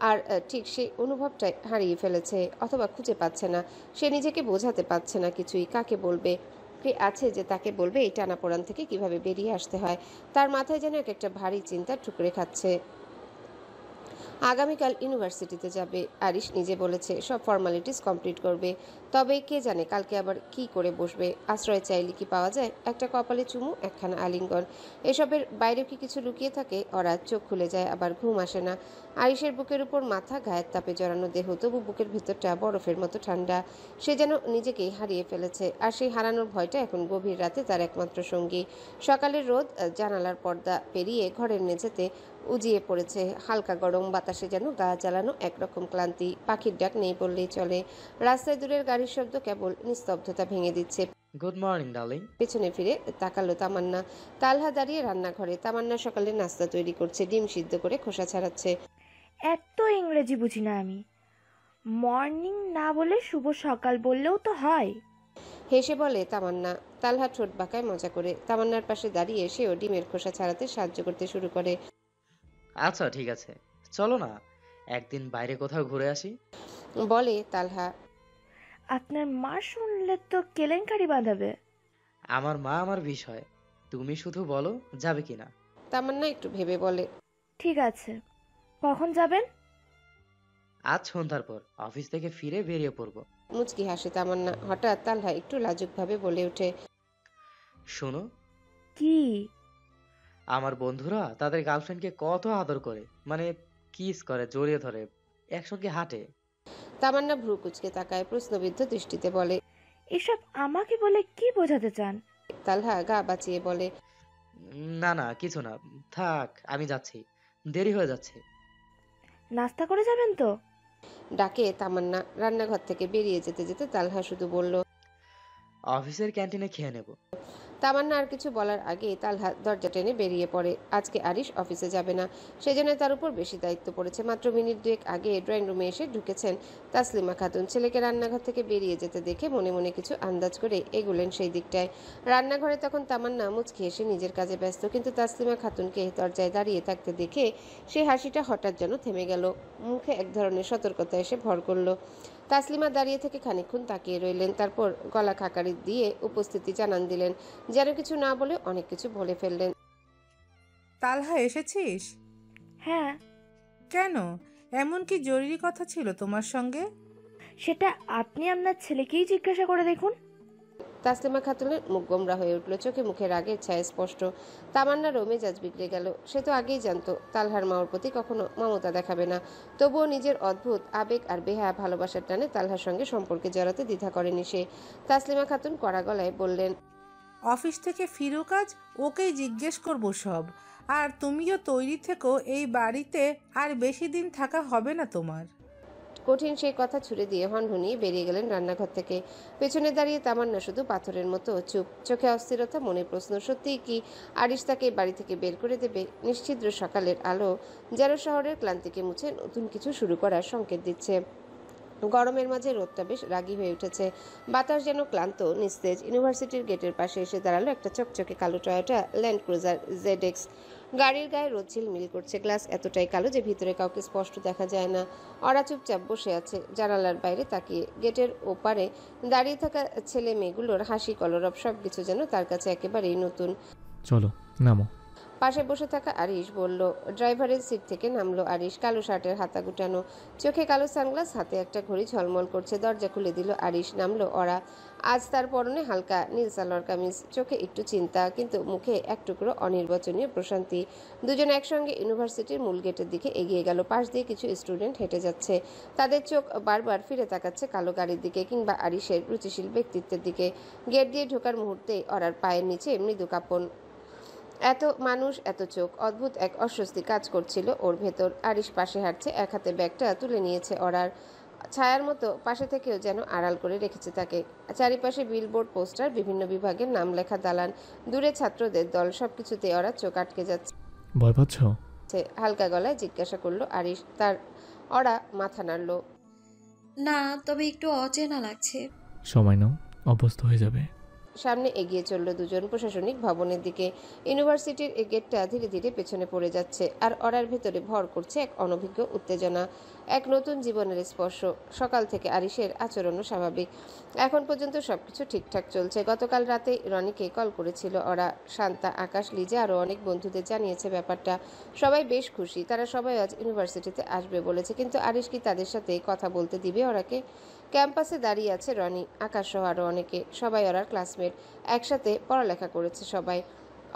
S2: আর ঠিক সেই অনুভবটাই হারিয়ে ফেলেছে, অথবা খুঁজে পাচ্ছে না। সে নিজেকে বোঝাতে পারছে না কিছুই। কাকে বলবে? কে আছে যে তাকে বলবে এই টানাপোড়ান থেকে কিভাবে বেরিয়ে আসতে হয়? তার মাথায় যেন এক একটা ভারী চিন্তা ঠুকরে খাচ্ছে। আগামীকাল ইউনিভার্সিটিতে যাবে আরিশ, নিজে বলেছে সব ফর্মালিটিস কমপ্লিট করবে। তবে কে জানে কালকে আবার কি করে বসবে। আশ্রয় চাইলে কি পাওয়া যায়? একটা কপালে চুমু, একখানা আলিঙ্গন, এসবের বাইরেও কি কিছু লুকিয়ে থাকে? ওরা চোখ খুলে যায়, আবার ঘুম আসে না। আরিশের বুকের উপর মাথা, গায়ের তাপে জড়ানো দেহ, তবু বুকের ভেতরটা বরফের মতো ঠান্ডা। সে যেন নিজেকেই হারিয়ে ফেলেছে, আর সেই হারানোর ভয়টা এখন গভীর রাতে তার একমাত্র সঙ্গী। সকালের রোদ জানালার পর্দা পেরিয়ে ঘরের মেঝেতে উজিয়ে পড়েছে, হালকা গরম বাতাসে যেন গা জ্বালানো একরকম ক্লান্তি। পাখির ডাক নেই বললেই চলে। রাস্তায় দূরের গাড়ির শব্দ কেবল নিস্তব্ধতা ভেঙে দিচ্ছে।
S8: Good morning darling.
S2: পেছনে ফিরে তাকালো তামান্না। তালহা দাঁড়িয়ে রান্নাঘরে। তামান্না সকালে নাস্তা তৈরি করছে, ডিম সিদ্ধ করে খোসা ছাড়াচ্ছে।
S7: এত ইংরেজি বুঝি না আমি। মর্নিং না বলে শুভ সকাল বললেও তো হয়।
S2: হেসে বলে তামান্না। তালহা ঠোঁট বাঁকায় মজা করে। তামান্নার পাশে দাঁড়িয়ে সেও ডিমের খোসা ছাড়াতে সাহায্য করতে শুরু করে।
S8: আচ্ছা ঠিক আছে, চলো না একদিন বাইরে কোথাও ঘুরে আসি,
S2: বলে তালহা।
S7: আপনার মা শুনলে তো কেলেঙ্কারি বাঁধাবে।
S8: আমার মা আমার বিষয়, তুমি শুধু বলো যাবে কিনা।
S2: তামান্না একটু ভেবে বলে,
S7: ঠিক আছে। কখন যাবেন?
S8: আজ সন্ধ্যার পর অফিস থেকে ফিরে বেরিয়ে পড়বো।
S2: মুচকি হাসে তামান্না। হঠাৎ তালহা একটু লাজুকভাবে বলে ওঠে,
S8: শোনো।
S7: কি?
S8: আমার বন্ধুরা তাদের গার্লফ্রেন্ডকে কত আদর করে, মানে কিস করে, জড়িয়ে ধরে, একসঙ্গে হাঁটে।
S2: তামান্না ভ্রু কুচকে তাকায়, প্রশ্নবিদ্ধ দৃষ্টিতে বলে,
S7: এসব আমাকে বলে কি বোঝাতে চান?
S2: তালহা গা বাঁচিয়ে বলে,
S8: না না কিছু না, থাক আমি যাচ্ছি, দেরি হয়ে যাচ্ছে।
S7: নাস্তা করে যাবেন তো?
S2: ডাকে তামান্না। রান্নাঘর থেকে বেরিয়ে যেতে যেতে তালহা শুধু বলল,
S8: অফিসের ক্যান্টিনে খেয়ে নেব।
S2: তামান্না আর কিছু বলার আগে তালহা দরজা টেনে বেরিয়ে পড়ে। আজকে আরিশ অফিসে যাবে না, সেজন্য তার উপর বেশি দায়িত্ব পড়েছে। মাত্র মিনিট দুয়েক আগে ড্রয়িং রুমে এসে ঢুকেছেন তাসলিমা খাতুন। ছেলেকে রান্নাঘর থেকে বেরিয়ে যেতে দেখে মনে মনে কিছু আন্দাজ করে এগুলেন সেই দিকটায়। রান্নাঘরে তখন তামান্না মুচকি এসে নিজের কাজে ব্যস্ত, কিন্তু তাসলিমা খাতুনকে দরজায় দাঁড়িয়ে থাকতে দেখে সেই হাসিটা হঠাৎ যেন থেমে গেল। মুখে এক ধরনের সতর্কতা এসে ভর করলো। তাসলিমা দাঁড়িয়ে থেকে খানিকক্ষণ তাকিয়ে রইলেন, তারপর গলা খাকারি দিয়ে উপস্থিতি জানান দিলেন, যেন কিছু না বলে অনেক কিছু বলে ফেললেন।
S10: তালহা এসেছিস?
S7: হ্যাঁ।
S10: কেন? এমন কি জরুরি কথা ছিল তোমার সঙ্গে?
S7: সেটা আপনি আপনার ছেলেকেই জিজ্ঞাসা করে দেখুন।
S2: তাসলিমা খাতুনের মুখ গোমরা হয়ে উঠল, চোখে মুখে রাগের ছায়া স্পষ্ট। তামান্নারও মেজাজ বিগড়ে গেল। সে তো আগেই জানতো তালহার মাওর প্রতি কখনো মমতা দেখাবে না, তবুও নিজের অদ্ভুত আবেগ আর বেহায়া ভালোবাসার টানে তালহার সঙ্গে সম্পর্কে জড়াতে দ্বিধা করেনি সে। তাসলিমা খাতুন কড়া গলায় বললেন,
S10: অফিস থেকে ফিরুক আজ, ওকেই জিজ্ঞেস করবো সব। আর তুমিও তৈরি থেকো, এই বাড়িতে আর বেশি দিন থাকা হবে না তোমার।
S2: কঠিন সেই কথা ছুড়ে দিয়ে হনহনিয়ে বেরিয়ে গেলেন রান্নাঘর থেকে। পেছনে দাঁড়িয়ে তামান্না শুধু পাথরের মতো চুপ, চোখে অস্থিরতা, মনে প্রশ্ন, সত্যিই কি আরিশ তাকে বাড়ি থেকে বের করে দেবে? নিশ্চিদ্র সকালের আলো যেন শহরের ক্লান্তিকে মুছে নতুন কিছু শুরু করার সংকেত দিচ্ছে। গরমের মাঝে রোদটা বেশ রাগী হয়ে উঠেছে, বাতাস যেন ক্লান্ত নিস্তেজ। ইউনিভার্সিটির গেটের পাশে এসে দাঁড়ালো একটা চকচকে কালো টয়োটা ল্যান্ড ক্রুজার জেডএক্স। গাড়ির গায়ে রোদ ঝিলমিল করছে, গ্লাস এতটাই কালো যে ভিতরে কাউকে স্পষ্ট দেখা যায় না। ওরা চুপচাপ বসে আছে জানালার বাইরে তাকিয়ে। গেটের ওপারে দাঁড়িয়ে থাকা ছেলে মেয়েগুলোর হাসি কলরব সবকিছু যেন তার কাছে একেবারেই নতুন।
S1: চলো নামো।
S2: পাশে বসে থাকা আরিশ বলল। ড্রাইভারের সিট থেকে নামলো আরিশ, কালো শার্টের হাতা গুটানো, চোখে কালো সানগ্লাস, হাতে একটা ঘড়ি ঝলমল করছে। দরজা খুলে দিল আরিশ, নামলো ওরা। আজ তার পরনে হালকা নীল সালোয়ার কামিজ, চোখে একটু চিন্তা, কিন্তু মুখে এক টুকরো অনির্বচনীয় প্রশান্তি। দুজনে একসঙ্গে ইউনিভার্সিটির মূল গেটের দিকে এগিয়ে গেল। পাশ দিয়ে কিছু স্টুডেন্ট হেঁটে যাচ্ছে, তাদের চোখ বারবার ফিরে তাকাচ্ছে কালো গাড়ির দিকে কিংবা আরিশের রুচিশীল ব্যক্তিত্বের দিকে। গেট দিয়ে ঢোকার মুহূর্তে ওরার পায়ের নিচে মৃদু কাঁপন। এত মানুষ, এত চোখ, অদ্ভুত এক অস্বস্তি কাজ করছিল ওর ভেতর। আরিশ পাশে হাঁটছে, এক হাতে ব্যাগটা তুলে নিয়েছে ওরার, ছায়ার মতো পাশে থেকেও যেন আড়াল করে রেখেছে তাকে। চারিপাশে বিলবোর্ড, পোস্টার, বিভিন্ন বিভাগের নাম লেখা দালান, দূরে ছাত্রদের দল, সবকিছুতে ওরা চোখ আটকে যাচ্ছে।
S1: ভয় পাচ্ছ?
S2: হালকা গলায় জিজ্ঞাসা করলো আরিশ। তার ওরা মাথা নাড়ল।
S3: না, তবে একটু অচেনা লাগছে।
S1: সময় নাও, অভ্যস্ত হয়ে যাবে।
S2: সামনে এগিয়ে চলল দুজন প্রশাসনিক ভবনের দিকে। ইউনিভার্সিটির এই গেটটা ধীরে ধীরে পেছনে পড়ে যাচ্ছে, আর ওরার ভেতরে ভর করছে এক অনভিজ্ঞ উত্তেজনা, এক নতুন জীবনের স্পর্শ। সকাল থেকে আরিশের আচরণও স্বাভাবিক, এখন পর্যন্ত সবকিছু ঠিকঠাক চলছে। গতকাল রাতে রনিকে কল করেছিল ওরা, শান্তা, আকাশ, লিজা আরও অনেক বন্ধুদের জানিয়েছে ব্যাপারটা। সবাই বেশ খুশি, তারা সবাই আজ ইউনিভার্সিটিতে আসবে বলেছে। কিন্তু আরিশ কি তাদের সাথে কথা বলতে দিবে ওরাকে? ক্যাম্পাসে দাঁড়িয়ে আছে রনি, আকাশ সহ আরও অনেকে, সবাই ওরার ক্লাসমেট, একসাথে পড়ালেখা করেছে সবাই।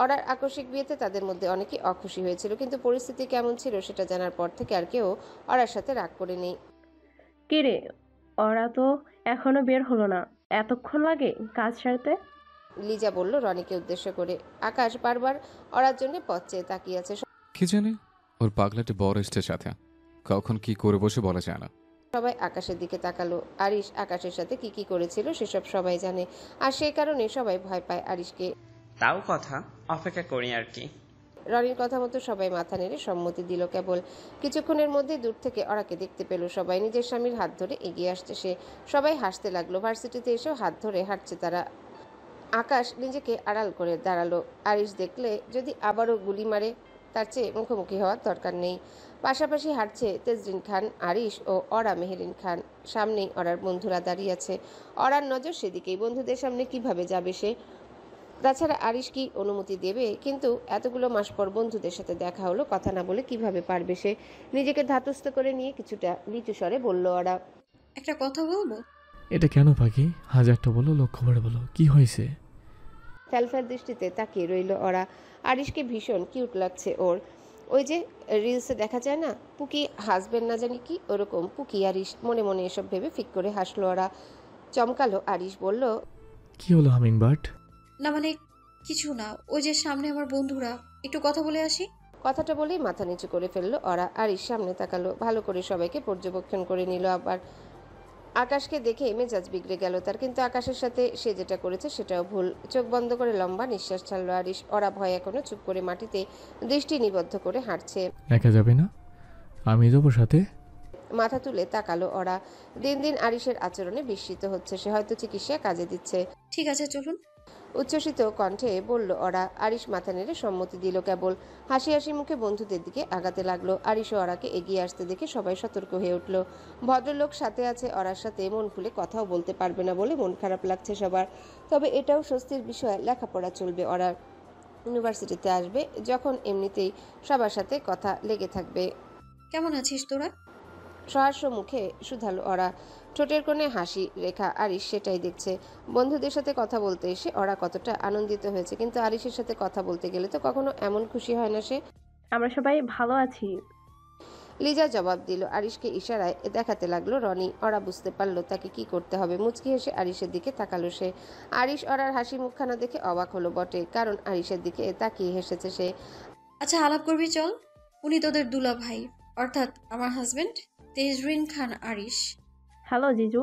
S2: ওরার আকস্মিক বিয়েতে তাদের মধ্যে অনেকে অখুশি হয়েছিল, কিন্তু পরিস্থিতি কেমন ছিল সেটা জানার পর থেকে আর কেউ ওরার সাথে রাগ করে নেই।
S14: কিরে, ওরা তো এখনো বের হলো না, এতক্ষণ লাগে কাজ সারতে?
S2: লিজা বলল রনিকে উদ্দেশ্য করে। আকাশ বারবার ওরার জন্য পথ চেয়ে তাকিয়ে আছে।
S15: কি জানি, ওর পাগলাটি বড় এসেছে সাথে, কখন কি করে বসে বলা যায় না।
S2: সবাই আকাশের দিকে তাকালো। আরিশ আকাশের সাথে কি কি করেছিল সেসব সবাই জানে, আর সেই কারণে সবাই ভয় পায় আরিশকে।
S16: তাও কথা, অপেক্ষা করি আর কি।
S2: রনির কথা মতো সবাই মাথা নেড়ে সম্মতি দিল। কেবল কিছুক্ষণের মধ্যে দূর থেকে ওরাকে দেখতে পেল সবাই। নিজের স্বামীর হাত ধরে এগিয়ে আসছে সে। সবাই হাসতে লাগলো। ভার্সিটিতে এসেও হাত ধরে হাঁটছে তারা। আকাশ নিজেকে আড়াল করে দাঁড়ালো। আরিশ দেখলে যদি আবারও গুলি মারে, তার চেয়ে মুখোমুখি হওয়ার দরকার নেই। পাশাপাশি হাঁটছে তেজরিন খান, আরিশ ও অরা মেহেরিন খান। সামনেই ওরার বন্ধুরা দাঁড়িয়ে আছে, ওরার নজর সেদিকেই। বন্ধুদের সামনে কিভাবে যাবে সে? তাছাড়া আরিশ কি অনুমতি দেবে? কিন্তু এতগুলো মাস পর বন্ধুদের সাথে দেখা হলো, কথা না বলে কিভাবে পারবে সে? নিজেকে ধাতস্থ করে নিয়ে কিছুটা নিচু স্বরে বলল ওরা,
S3: একটা কথা বলবো?
S1: এটা কেন পাখি? হাজারটা বলো, লক্ষ্য করে বলো, কি হয়েছে?
S2: ফ্যালফ্যাল দৃষ্টিতে তাকিয়ে রইল ওরা। আরিশকে ভীষণ কিউট লাগছে ওর। ওই যে রিলসে দেখা যায় না, পুকি হাসবেন না জানি কি, ওরকম পুকি আরিশ। মনে মনে এসব ভেবে ফিক করে হাসলো ওরা। চমকালো আরিশ, বলল,
S1: কি হলো হামিংবার্ড?
S3: না মানে কিছু না, ওই যে সামনে আমার বন্ধুরা, একটু কথা বলে আসি।
S2: কথাটা বলেই মাথা নিচু করে ফেললো ওরা। আরিশ সামনে তাকালো, ভালো করে সবাইকে পর্যবেক্ষণ করে নিল। আবার আকাশকে দেখে মেজাজ বিগড়ে গেল তার, কিন্তু আকাশের সাথে সে যেটা করেছে সেটাও ভুল। চোখ বন্ধ করে লম্বা নিঃশ্বাস ছাড়লো আরিশ। ওরা ভয় এখনো চুপ করে মাটিতে দৃষ্টি নিবদ্ধ করে হাঁটছে।
S1: একা যাবে না, আমি যাবো সাথে।
S2: মাথা তুলে তাকালো ওরা। দিন দিন আরিশের আচরণে বিস্মিত হচ্ছে সে, হয়তো চিকিৎসা কাজে দিচ্ছে।
S3: ঠিক আছে চলুন,
S2: উচ্ছ্বসিত কণ্ঠে বলল ওরা। আরিশ মাথা নেড়ে সম্মতি দিল। কেবল হাসি হাসি মুখে বন্ধুদের দিকে আগাতে লাগলো। আরিশ ও ওরাকে এগিয়ে আসতে দেখে সবাই সতর্ক হয়ে উঠল। ভদ্রলোক সাথে আছে, ওরার সাথে মন খুলে কথাও বলতে পারবে না বলে মন খারাপ লাগছে সবার। তবে এটাও স্বস্তির বিষয়, লেখাপড়া চলবে ওরা। ইউনিভার্সিটিতে আসবে যখন এমনিতেই সবার সাথে কথা লেগে থাকবে।
S3: কেমন আছিস তোরা?
S2: সহাস্য মুখে শুধালো ওরা। ঠোঁটের কোণে হাসি রেখা, আরিশ সেটাই দেখছে। বন্ধুদের সাথে কথা বলতে এসে ওরা কতটা আনন্দিত হয়েছে, কিন্তু আরিশের সাথে কথা বলতে গেলে তো কখনো এমন খুশি হয় না সে।
S14: আমরা সবাই ভালো আছি।
S2: লিজা জবাব দিল। আরিশকে ইশারায় দেখাতে লাগলো রনি। ওরা বুঝতে পারলো তাকে কি করতে হবে। মুচকি হেসে আরিশের দিকে তাকালো সে। আরিশ ওরার হাসি মুখখানা দেখে অবাক হলো বটে, কারণ আরিশের দিকে তাকিয়ে হেসেছে সে।
S3: আচ্ছা আলাপ করবি চল। উনি তোদের দুলা ভাই, অর্থাৎ আমার হাজবেন্ড তেজরিন খান আরিশ।
S14: হ্যালো জিজু।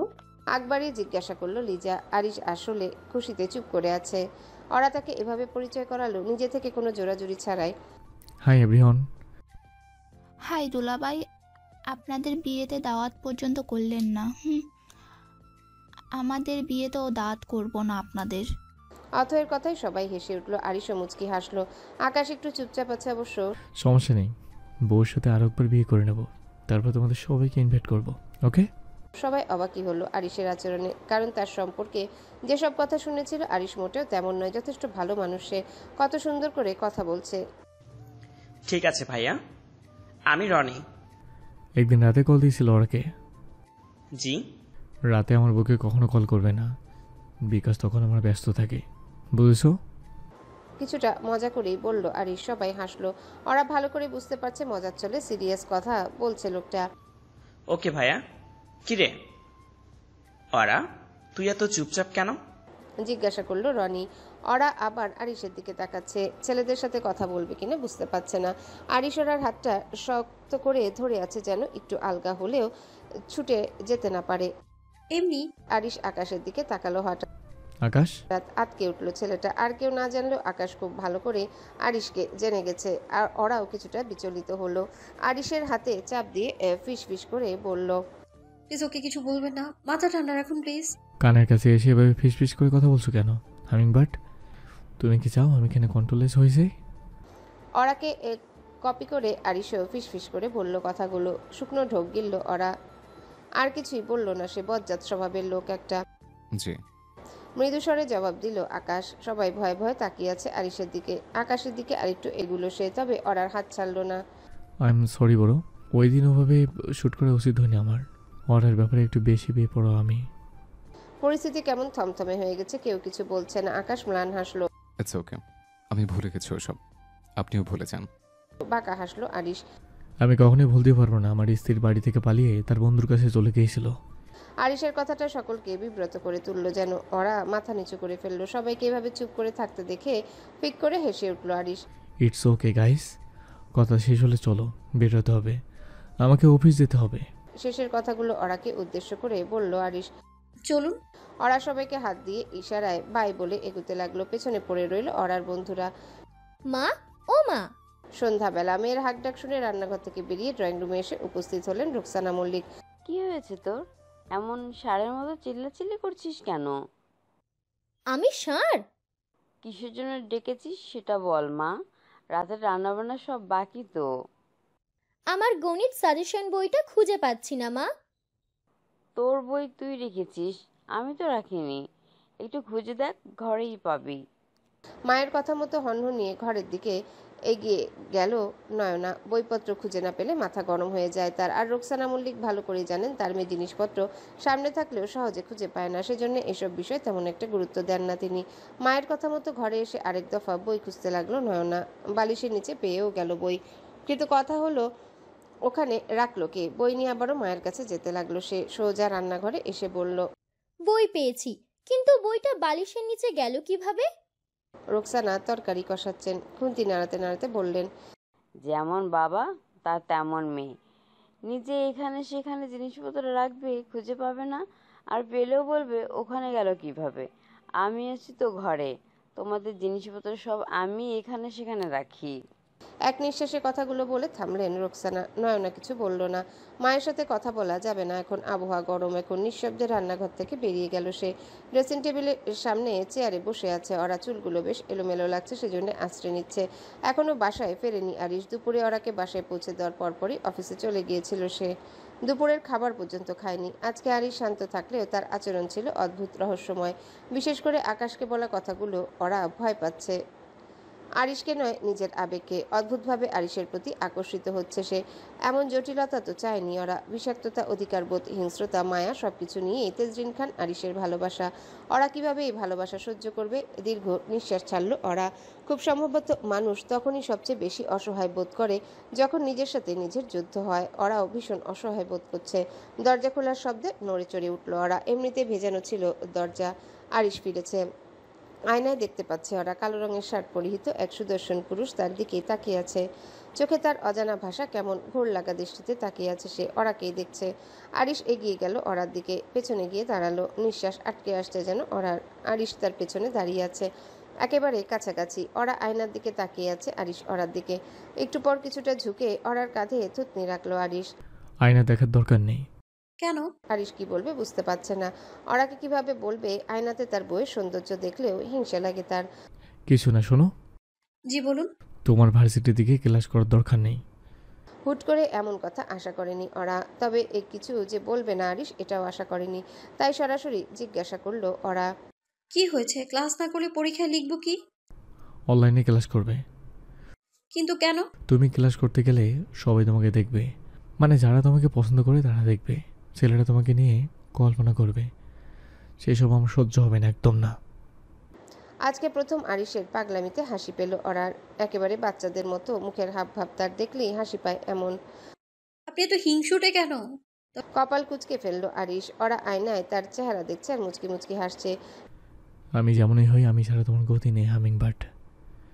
S2: আকবরই জিজ্ঞাসা করলো লিজা। আরিশ আসলে খুশিতে চুপ করে আছে। ওরা তাকে এভাবে পরিচয় করালো নিজে থেকে কোনো জোরাজুরি ছাড়াই।
S1: Hi everyone.
S17: হাই দুলাভাই, আপনাদের বিয়েতে দাওয়াত পর্যন্ত করলেন না। আমাদের বিয়েতেও দাওয়াত করব না আপনাদের।
S2: অথয়ের কথায় সবাই হেসে উঠলো। আরিশও মুচকি হাসলো। আকাশ একটু চুপচাপ আছে অবশ্য।
S1: সমস্যা নেই, বউর সাথে আরো একবার বিয়ে করে নেব, তারপর তোমাদের সবাইকে ইনভাইট করব, ওকে?
S2: সবাই অবাকই হলো আরিশের আচরণে, কারণ তার সম্পর্কে যেসব কথা শুনেছিল আরিশ মোটেও তেমন নয়। যথেষ্ট ভালো মানুষ সে, কত সুন্দর করে কথা বলছে।
S16: ঠিক আছে ভাইয়া, আমি রনি।
S1: একদিন রাতে কল দিয়েছিল ওরাকে।
S16: জি।
S1: রাতে আমার বউকে কখনো কল করবে না, বিকাশ তখন আমরা ব্যস্ত থাকি, বুঝেছো?
S2: কিছুটা মজা করেই বলল আরিশ। সবাই হাসলো। ওরা ভালো করে বুঝতে পারছে মজার চলে সিরিয়াস কথা বলছে লোকটা।
S16: ওকে ভাইয়া। কিরে ওরা, তুই এত চুপচাপ কেন?
S2: জিজ্ঞাসা করলো রনি। ওরা আবার আরিশের দিকে তাকাচ্ছে, ছেলেদের সাথে কথা বলবে কিনা বুঝতে পারছে না। আরিশ ওরার হাতটা শক্ত করে ধরে আছে, যেন একটু আলগা হলেও ছুটে যেতে না পারে।
S3: এমনি
S2: আরিশ আকাশের দিকে তাকালো। হঠাৎ
S1: আকাশ
S2: আটকে উঠলো ছেলেটা। আর কেউ না জানলেও আকাশ খুব ভালো করে আরিশকে জেনে গেছে, আর ওরাও কিছুটা বিচলিত হলো। আরিশের হাতে চাপ দিয়ে ফিস ফিস করে বলল,
S3: প্লিজ ওকে কিছু বলবেন না, মাথা ঠান্ডা রাখুন প্লিজ।
S1: কানের কাছে এসে এভাবে ফিস ফিস করে কথা বলছো কেন হামিংবার্ড? তুমি কি চাও আমি এখানে কন্ট্রোললেস হয়ে যাই?
S2: ওরাকে কপি করে আরিশও ফিস ফিস করে বলল কথাগুলো। শুকনো ঢোক গিলল ওরা। আর কিছুই বলল না, সে বজ্জাত স্বভাবের লোক একটা।
S15: জি।
S2: মৃদুস্বরে জবাব দিল আকাশ। সবাই ভয়ে ভয়ে তাকিয়ে আছে আরিশের দিকে। আকাশের দিকে আরেকটু এগুলো সে, তবে ওরার হাত ছাড়লো না।
S1: আই এম সরি বড়, ওই দিন ওভাবে শ্যুট করা উচিত হয়নি আমার। অর্ডার ব্যাপারে একটু বেশি বেপরোয়া আমি।
S2: পরিস্থিতি কেমন থমথমে হয়ে গেছে, কেউ কিছু বলছে না। আকাশ ম্লান হাসলো।
S15: ইটস ওকে, আমি ভুলে গেছি ওসব, আপনিও ভুলে যান।
S2: বাঁকা হাসলো আরিশ।
S1: আমি কখনোই ভুলতে পারবো না আমার স্ত্রীর বাড়ি থেকে পালিয়ে তার বন্ধুর কাছে চলে গিয়েছিল।
S2: আরিশের কথাটা সকলকে বিব্রত করে তুলল, যেন ওরা মাথা নিচু করে ফেললো। সবাইকে এভাবে চুপ করে থাকতে দেখে ফিক করে হেসে উঠল আরিশ।
S1: ইটস ওকে গাইস, কথা শেষ হলে চলো, বেরোতে হবে, আমাকে অফিস যেতে হবে।
S2: শেষের কথাগুলো ওরাকে উদ্দেশ্য করে বলল আরিশ।
S3: চলুন।
S2: ওরা সবাইকে হাত দিয়ে ইশারায় বাই বলে এগুতে লাগলো। পেছনে পড়ে রইল ওরার বন্ধুরা।
S6: মা, ও মা।
S2: সন্ধ্যাবেলা মেয়ের হাক ডাক শুনে রান্নাঘর থেকে বেরিয়ে ড্রয়িং রুমে এসে উপস্থিত হলেন রুকসানা মল্লিক।
S4: কি হয়েছে তোর? এমন ষাঁড়ের মতো চিল্লাচিল্লি করছিস কেন?
S6: আমি ষাঁড়?
S4: কিসের জন্য ডেকেছিস সেটা বল মা। রাতের রান্নাবান্না সব বাকি তো।
S6: আমার গণিত সাজেশন বইটা খুঁজে পাচ্ছি না মা।
S4: তোর বই তুই রেখেছিস, আমি তো রাখিনি। একটু খুঁজে দেখ, ঘরেই পাবি।
S2: মায়ের কথা মতো হনহনিয়ে ঘরের দিকে এগিয়ে গেল নয়না। বইপত্র খুঁজে না পেলে মাথা গরম হয়ে যায় তার। আর রুকসানা মল্লিক ভালো করেই জানেন তার মেয়ে জিনিসপত্র সামনে থাকলেও সহজে খুঁজে পায় না, সেজন্য এসব বিষয় তেমন একটা গুরুত্ব দেন না তিনি। মায়ের কথা মতো ঘরে এসে আরেক দফা বই খুঁজতে লাগলো নয়না। বালিশের নিচে পেয়েও গেল বই, কিন্তু কথা হলো ওখানে রাখলো কে? বই নিয়ে আবারও মায়ের কাছে যেতে লাগলো সে। সোজা রান্নাঘরে এসে বলল,
S6: বই পেয়েছি, কিন্তু বইটা বালিশের নিচে গেল কিভাবে?
S2: রুকসানা তরকারি কষাচ্ছেন, খুন্তি নাড়াতে নাড়াতে বললেন,
S4: যেমন বাবা তার তেমন মেয়ে। নিজে এখানে সেখানে জিনিসপত্র রাখবে, খুঁজে পাবে না, আর পেলেও বলবে ওখানে গেল কিভাবে। আমি আছি তো ঘরে, তোমাদের জিনিসপত্র সব আমি এখানে সেখানে রাখি।
S2: এক নিঃশ্বাসে কথাগুলো বলে থামলেন রুকসানা। নয়না কিছু বলল না। মায়ের সাথে কথা বলা যাবে না এখন, আবহাওয়া গরম। এখন নিঃশব্দে রান্নাঘর থেকে বেরিয়ে গেল সে। ড্রেসিং টেবিলের সামনে চেয়ারে বসে আছে ওরা। চুলগুলো বেশ এলোমেলো লাগছে, সেজন্য আশ্রয় নিচ্ছে। এখনো বাসায় ফেরেনি আরিশ। দুপুরে ওরাকে বাসায় পৌঁছে দেওয়ার পরপরই অফিসে চলে গিয়েছিল সে। দুপুরের খাবার পর্যন্ত খায়নি। আজকে আরিশ শান্ত থাকলেও তার আচরণ ছিল অদ্ভুত রহস্যময়। বিশেষ করে আকাশকে বলা কথাগুলো ওরা ভয় পাচ্ছে। আরিশকে নয়, নিজের আবেগকে। অদ্ভুতভাবে আরিশের প্রতি আকর্ষিত হচ্ছে সে। এমন জটিলতা তো চায়নি ওরা। বিষাক্ততা, অধিকারবোধ, হিংস্রতা, মায়া সবকিছু নিয়েই তেজরিন খান আরিশের ভালোবাসা। ওরা কিভাবে এই ভালোবাসা সহ্য করবে? দীর্ঘ নিঃশ্বাস ছাড়ল ওরা। খুব সম্ভবত মানুষ তখনই সবচেয়ে বেশি অসহায় বোধ করে যখন নিজের সাথে নিজের যুদ্ধ হয়। ওরাও ভীষণ অসহায় বোধ করছে। দরজা খোলার শব্দে নড়ে চড়ে উঠল ওরা। এমনিতে ভেজানো ছিল দরজা। আরিশ ফিরেছে। আয়নায় দেখতে পাচ্ছে ওরা কালো রঙের শার্ট পরিহিত এক সুদর্শন পুরুষ তার দিকে তাকিয়ে আছে। চোখে তার অজানা ভাষা, কেমন ঘোর লাগা দৃষ্টিতে তাকিয়ে আছে সে। ওরাকেই দেখছে। আরিশ এগিয়ে গেল ওরার দিকে, পেছনে গিয়ে দাঁড়ালো। নিঃশ্বাস আটকে আসছে যেন ওরার। আরিশ তার পেছনে দাঁড়িয়ে আছে, একেবারে কাছাকাছি। ওরা আয়নার দিকে তাকিয়ে আছে, আরিশ ওরার দিকে। একটু পর কিছুটা ঝুঁকে ওরার কাঁধে থুতনি রাখলো আরিশ।
S1: আয়না দেখার দরকার নেই।
S3: কেন?
S2: আরিশ কি বলবে বুঝতে পারছে না। ওরাকে কিভাবে বলবে? আয়নাতে তার বইয়ের সৌন্দর্য দেখলেও হিংসা লাগে তার।
S1: কিছু না, শোনো।
S3: জি বলুন।
S1: তোমার ভার্সিটির দিকে ক্লাস করার দরকার নেই।
S2: হুট করে এমন কথা আশা করেনি ওরা। তবে কিছু যে বলবে না আরিশ, এটাও আশা করেনি। তাই সরাসরি জিজ্ঞাসা করলো ওরা,
S3: কি হয়েছে? ক্লাস না করলে পরীক্ষায় লিখব কি?
S1: অনলাইনে ক্লাস করবে।
S3: কিন্তু কেন?
S1: তুমি ক্লাস করতে গেলে সবাই তোমাকে দেখবে, মানে যারা তোমাকে পছন্দ করে তারা দেখবে। ছেলেরা তোমাকে নিয়ে কল্পনা করবে। সেসব আমার সহ্য হবে না, একদম না।
S2: আজকে প্রথম আরিশের পাগলামিতে হাসি পেল ওরার। একেবারে বাচ্চাদের মতো মুখের হাবভাব, তার দেখলেই হাসি পায় এমন।
S3: আপনি এত হিংসুটে কেন?
S2: কপাল কুঁচকে ফেললো আরিশ। ওরা আয়নায় তার চেহারা দেখছে আর মুচকি মুচকি হাসছে।
S1: আমি যেমনই হই, আমি ছাড়া তোমার গতি নেই হামিং বার্ড।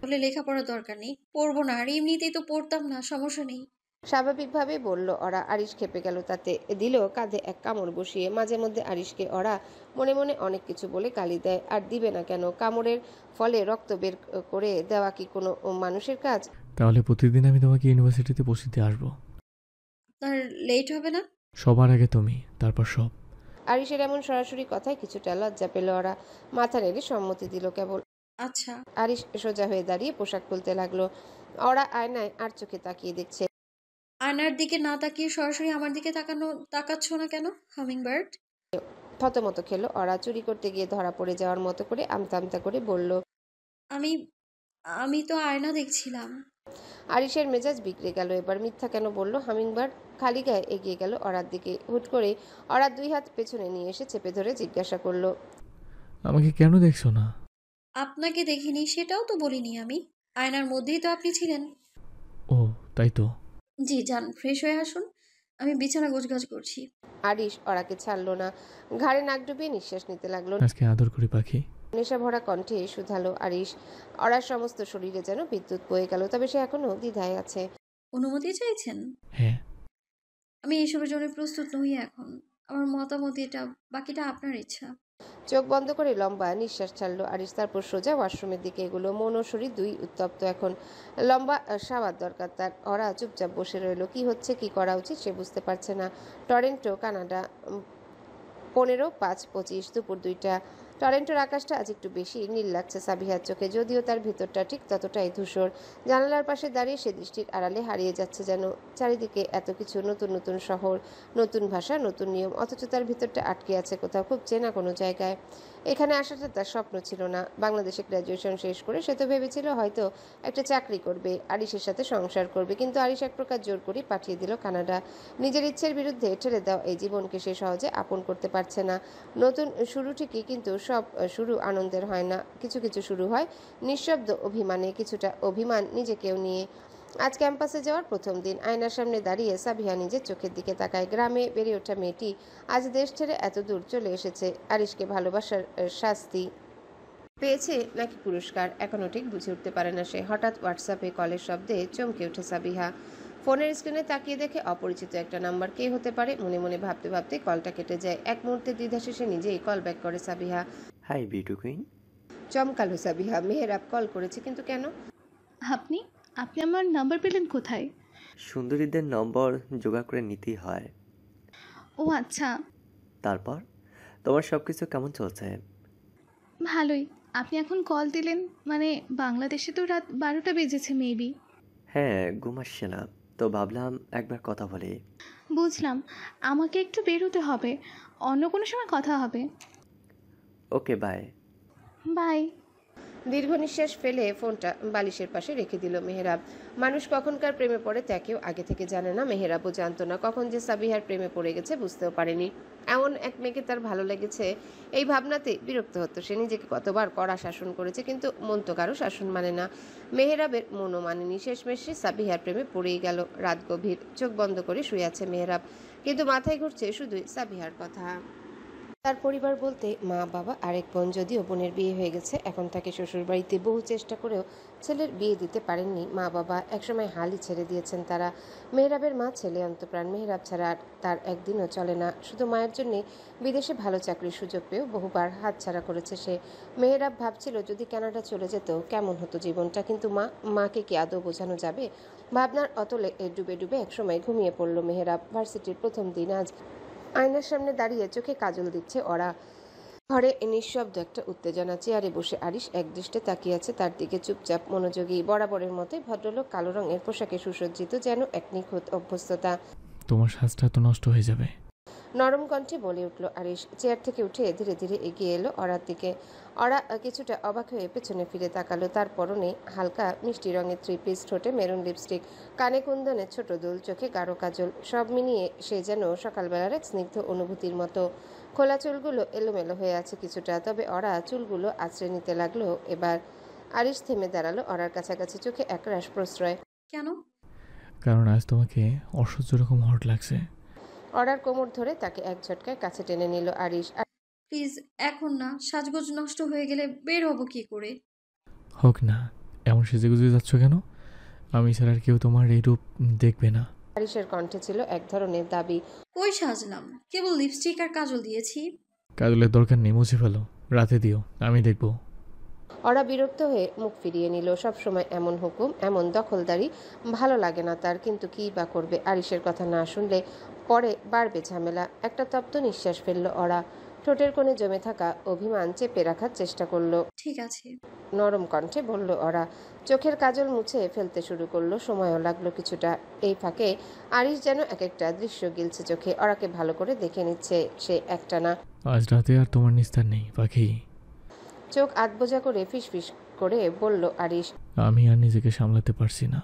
S3: বলে লেখাপড়ার দরকার নেই, পড়বো না। আর এমনিতেই তো পড়তাম না, সমস্যা নেই।
S2: স্বাভাবিকভাবেই বলল ওরা। আরিশ খেপে গেল তাতে। দিল কাঁধে এক কামড় বসিয়ে। মাঝে মধ্যে আরিশকে ওরা মনে মনে অনেক কিছু বলে গালি দেয়, আর দিবে না কেন? কামড়ের ফলে রক্ত বের করে দেওয়া কি কোনো মানুষের কাজ?
S1: তাহলে প্রতিদিন আমি তোমাকে ইউনিভার্সিটিতে পৌঁছতে আসবো।
S3: আপনার লেট হবে না?
S1: সবার আগে তুমি, তারপর সব।
S2: আরিশের এমন সরাসরি কথায় কিছুটা লজ্জা পেল ওরা। মাথা নেড়ে সম্মতি দিল কেবল।
S3: আচ্ছা।
S2: আরিশ সোজা হয়ে দাঁড়িয়ে পোশাক খুলতে লাগলো। ওরা আয়নায় আর চোখে তাকিয়ে দেখছে।
S3: আয়নার দিকে না তাকিয়ে সরাসরি আমার দিকে তাকাচ্ছ না কেন হামিং বার্ড?
S2: থতমত খেলো ওরা। চুরি করতে গিয়ে ধরা পড়ে যাওয়ার মতো করে আমতা আমতা করে বলল,
S3: আমি আমি তো আয়না দেখছিলাম।
S2: আরিশের মেজাজ বিগড়ে গেল এবার। মিথ্যা কেন বললো? হামিংবার্ড খালি গায়ে এগিয়ে গেল ওরার দিকে। হুট করে ওরা দুই হাত পেছনে নিয়ে এসে চেপে ধরে জিজ্ঞাসা করলো,
S1: আমাকে কেন দেখছো না?
S3: আপনাকে দেখিনি সেটাও তো বলিনি আমি। আয়নার মধ্যেই তো আপনি ছিলেন।
S1: ও তাই তো।
S3: জি যান, ফ্রেশ হয়ে আসুন, আমি বিছানা গোছগাছ করছি।
S2: আরিশ ওরাকে ছাড়লো না। ঘাড়ে নাক ডুবিয়ে নিঃশ্বাস নিতে লাগলো।
S1: আজকে আদর করি পাখি।
S2: নেশা ভরা কণ্ঠে শুধালো আরিশ। ওরার সমস্ত শরীরে যেন বিদ্যুৎ বয়ে গেল। তবে সে এখনো দ্বিধায় আছে।
S3: অনুমতি চাইছেন?
S1: হ্যাঁ।
S3: আমি এসবের জন্য প্রস্তুত নই এখন। আমার মতামত এটা, বাকিটা আপনার ইচ্ছা।
S2: চোখ বন্ধ করে লম্বা নিঃশ্বাস ছাড়লো আরিশ। তারপর সোজা ওয়াশরুমের দিকে এগুলো। মন ও শরীর দুই উত্তপ্ত এখন। লম্বা শাওয়ার দরকার তার। ওরা চুপচাপ বসে রইল। কি হচ্ছে, কি করা উচিত সে বুঝতে পারছে না। টরেন্টো, কানাডা, 15/5/25 দুপুর 2টা। টরেন্টোর আকাশটা আজ একটু বেশি নীল লাগছে সাবিহার চোখে, যদিও তার ভেতরটা ঠিক ততটাই ধূসর। জানালার পাশে দাঁড়িয়ে সে দৃষ্টির আড়ালে হারিয়ে যাচ্ছে যেন। চারিদিকে এত কিছু, নতুন নতুন শহর, নতুন ভাষা, নতুন নিয়ম, অথচ তার ভিতরটা আটকে আছে কোথাও, খুব চেনা কোনো জায়গায়। এখানে আসাটা তার স্বপ্ন ছিল না। বাংলাদেশে গ্র্যাজুয়েশন শেষ করে সে তো ভেবেছিল হয়তো একটা চাকরি করবে, আরিশের সাথে সংসার করবে। কিন্তু আরিশ এক প্রকার জোর করে পাঠিয়ে দিল কানাডা। নিজের ইচ্ছের বিরুদ্ধে ঠেলে দেওয়া এই জীবনকে সে সহজে আপন করতে পারছে না। নতুন শুরু ঠিকই, কিন্তু সব শুরু আনন্দের হয় না। কিছু কিছু শুরু হয় নিঃশব্দ অভিমানে, কিছুটা অভিমান নিজেকেও নিয়ে। আজ ক্যাম্পাসে যাওয়ার প্রথম দিন। আয়নার সামনে দাঁড়িয়ে সাবিহা নিজের চোখের দিকে তাকায়। গ্রামে বেড়ে ওঠা মেয়েটি আজ দেশ ছেড়ে এত দূর চলে এসেছে। আরিশকে ভালোবাসার শাস্তি পেয়েছে নাকি পুরস্কার, এখনও ঠিক বুঝে উঠতে পারে না সে। হঠাৎ হোয়াটসঅ্যাপে কলের শব্দে চমকে ওঠে সাবিহা। ফোনের স্ক্রিনে তাকিয়ে দেখে অপরিচিত একটা নাম্বার। কে হতে পারে? মনে মনে ভাবতে ভাবতে কলটা কেটে যায়। এক মুহূর্তে দ্বিধা শেষে নিজেই কল ব্যাক করে সাবিহা।
S18: Hi beauty queen.
S2: চমকালো সাবিহা। মেহেরাব কল করেছে, কিন্তু কেন?
S9: আপনি আপনি আমার নাম্বার পেলেন কোথায়?
S18: সুন্দরীদের নম্বর জোগাড় করে নিতেই হয়।
S9: ও আচ্ছা।
S18: তারপর তোমার সব কিছু কেমন চলছে?
S9: ভালোই। আপনি এখন কল দিলেন মানে বাংলাদেশে তো রাত 12টা বেজেছে মেবি।
S18: হ্যাঁ, ঘুম আসছে না, তো ভাবলাম একবার কথা বলি।
S9: বুঝলাম। আমাকে একটু বেরোতে হবে, অন্য কোনো সময় কথা হবে।
S18: Okay bye.
S9: বাই।
S2: দীর্ঘ নিঃশ্বাস ফেলে ফোনটা বালিশের পাশে রেখে দিল মেহেরাব। মানুষ কখনকার প্রেমে পড়ে তা কেউ আগে থেকে জানে না। মেহেরাবও জানতো না কখন যে সাবিহার প্রেমে পড়ে গেছে, বুঝতেও পারেনি। এমন এক মেয়েকে তার ভালো লেগেছে এই ভাবনাতে বিরক্ত হতো সে। নিজেকে কতবার কড়া শাসন করেছে, কিন্তু মন তো কারো শাসন মানে না। মেহেরাবের মনও মানেনি। শেষমেশ সাবিহার প্রেমে পড়েই গেল। রাত গভীর, চোখ বন্ধ করে শুয়ে আছে মেহেরাব, কিন্তু মাথায় ঘুরছে শুধুই সাবিহার কথা। তার পরিবার বলতে মা, বাবা, আরেক বোন। যদিও বোনের বিয়ে হয়ে গেছে, এখন তাকে শ্বশুরবাড়িতে বহু চেষ্টা করেও ছেলের বিয়ে দিতে পারেননি মা বাবা। একসময় হালই ছেড়ে দিয়েছেন তারা। মেহেরাবের মা ছেলে অন্তপ্রাণ। মেহেরাব ছাড়া তার একদিনও চলে না। শুধু মায়ের জন্যে বিদেশে ভালো চাকরির সুযোগ পেয়েও বহুবার হাতছাড়া করেছে সে। মেহেরাব ভাবছিল যদি কানাডা চলে যেত কেমন হতো জীবনটা, কিন্তু মাকে কি আদৌ বোঝানো যাবে? ভাবনার অতলে ডুবে ডুবে একসময় ঘুমিয়ে পড়ল মেহেরাব। ভার্সিটির প্রথম দিন আজ। আয়নার সামনে দাঁড়িয়ে চোখে কাজল দিচ্ছে ওরা। ঘরে নিঃশব্দ একটা উত্তেজনা। চেয়ারে বসে আরিশ একদৃষ্টে তাকিয়ে আছে তার দিকে, চুপচাপ মনোযোগী। বরাবরের মতোই ভদ্রলোক, কালো রঙের পোশাকে সুসজ্জিত, যেন এক নিখুঁত অভ্যস্ততা।
S1: তোমার শ্বাসটা তো নষ্ট হয়ে যাবে।
S2: নরম কণ্ঠে বলে উঠল আরিশ। চেয়ার থেকে উঠে ধীরে ধীরে এগিয়ে এলো অরার দিকে। অরা কিছুটা অবাক হয়ে পেছনে ফিরে তাকালো। তার পরনে হালকা মিষ্টি রঙের 3 পিস, ঠোঁটে মেরুন লিপস্টিক, কানে কুন্দনের ছোট দুল, চোখে গাঢ় কাজল। সব মিলিয়ে সে যেন সকালবেলার এক স্নিগ্ধ অনুভূতির মতো। খোলা চুলগুলো এলোমেলো হয়ে আছে কিছুটা, তবে অরা চুলগুলো আঁচড়ে নিতে লাগলো এবার। আরিশ থেমে দাঁড়ালো অরার কাছাকাছি, চোখে একরাশ প্রশ্রয়।
S3: কেন?
S1: কারণ আজ তোমাকে অসহ্য রকম হট লাগছে।
S2: অরার কোমর ধরে তাকে এক ঝটকায় কাছে টেনে নিল আরিশ।
S3: প্লিজ এখন না, সাজগোজ নষ্ট হয়ে গেলে বের হব কি করে?
S1: হোক না, এমন সেজেগুজে যাচ্ছ কেন? আমি ছাড়া আর কেউ তোমার এই রূপ দেখবে না।
S2: আরিশের কণ্ঠে ছিল এক ধরনের দাবি।
S3: কই সাজলাম, কেবল লিপস্টিক আর কাজল দিয়েছি।
S1: কাজলের দরকার নেই, মুছে ফেলো, রাতে দিও, আমি দেখব।
S2: ওরা বিরক্ত হয়ে মুখ ফিরিয়ে নিল। সবসময় এমন হুকুম, এমন দখলদারি ভালো লাগে না তার, কিন্তু কী বা করবে? আরিশের কথা না শুনলে পরে বাড়বে ঝামেলা। একটা তপ্ত নিঃশ্বাস ফেলল ওরা। ঠোঁটের কোণে জমে থাকা অভিমান চেপে রাখার চেষ্টা করলো।
S3: ঠিক আছে,
S2: নরম কণ্ঠে বলল ওরা। চোখের কাজল মুছে ফেলতে শুরু করলো। সময়ও লাগলো কিছুটা। এই ফাঁকে আরিশ যেন এক একটা দৃশ্য গিলছে চোখে। ওরাকে ভালো করে দেখে নিচ্ছে সে একটানা।
S1: আজ রাতে আর তোমার নিস্তার নেই পাখি।
S2: চোখ আধবোঝা করে ফিসফিস করে বলল আরিশ।
S1: আমি আর নিজেকে সামলাতে পারছি না।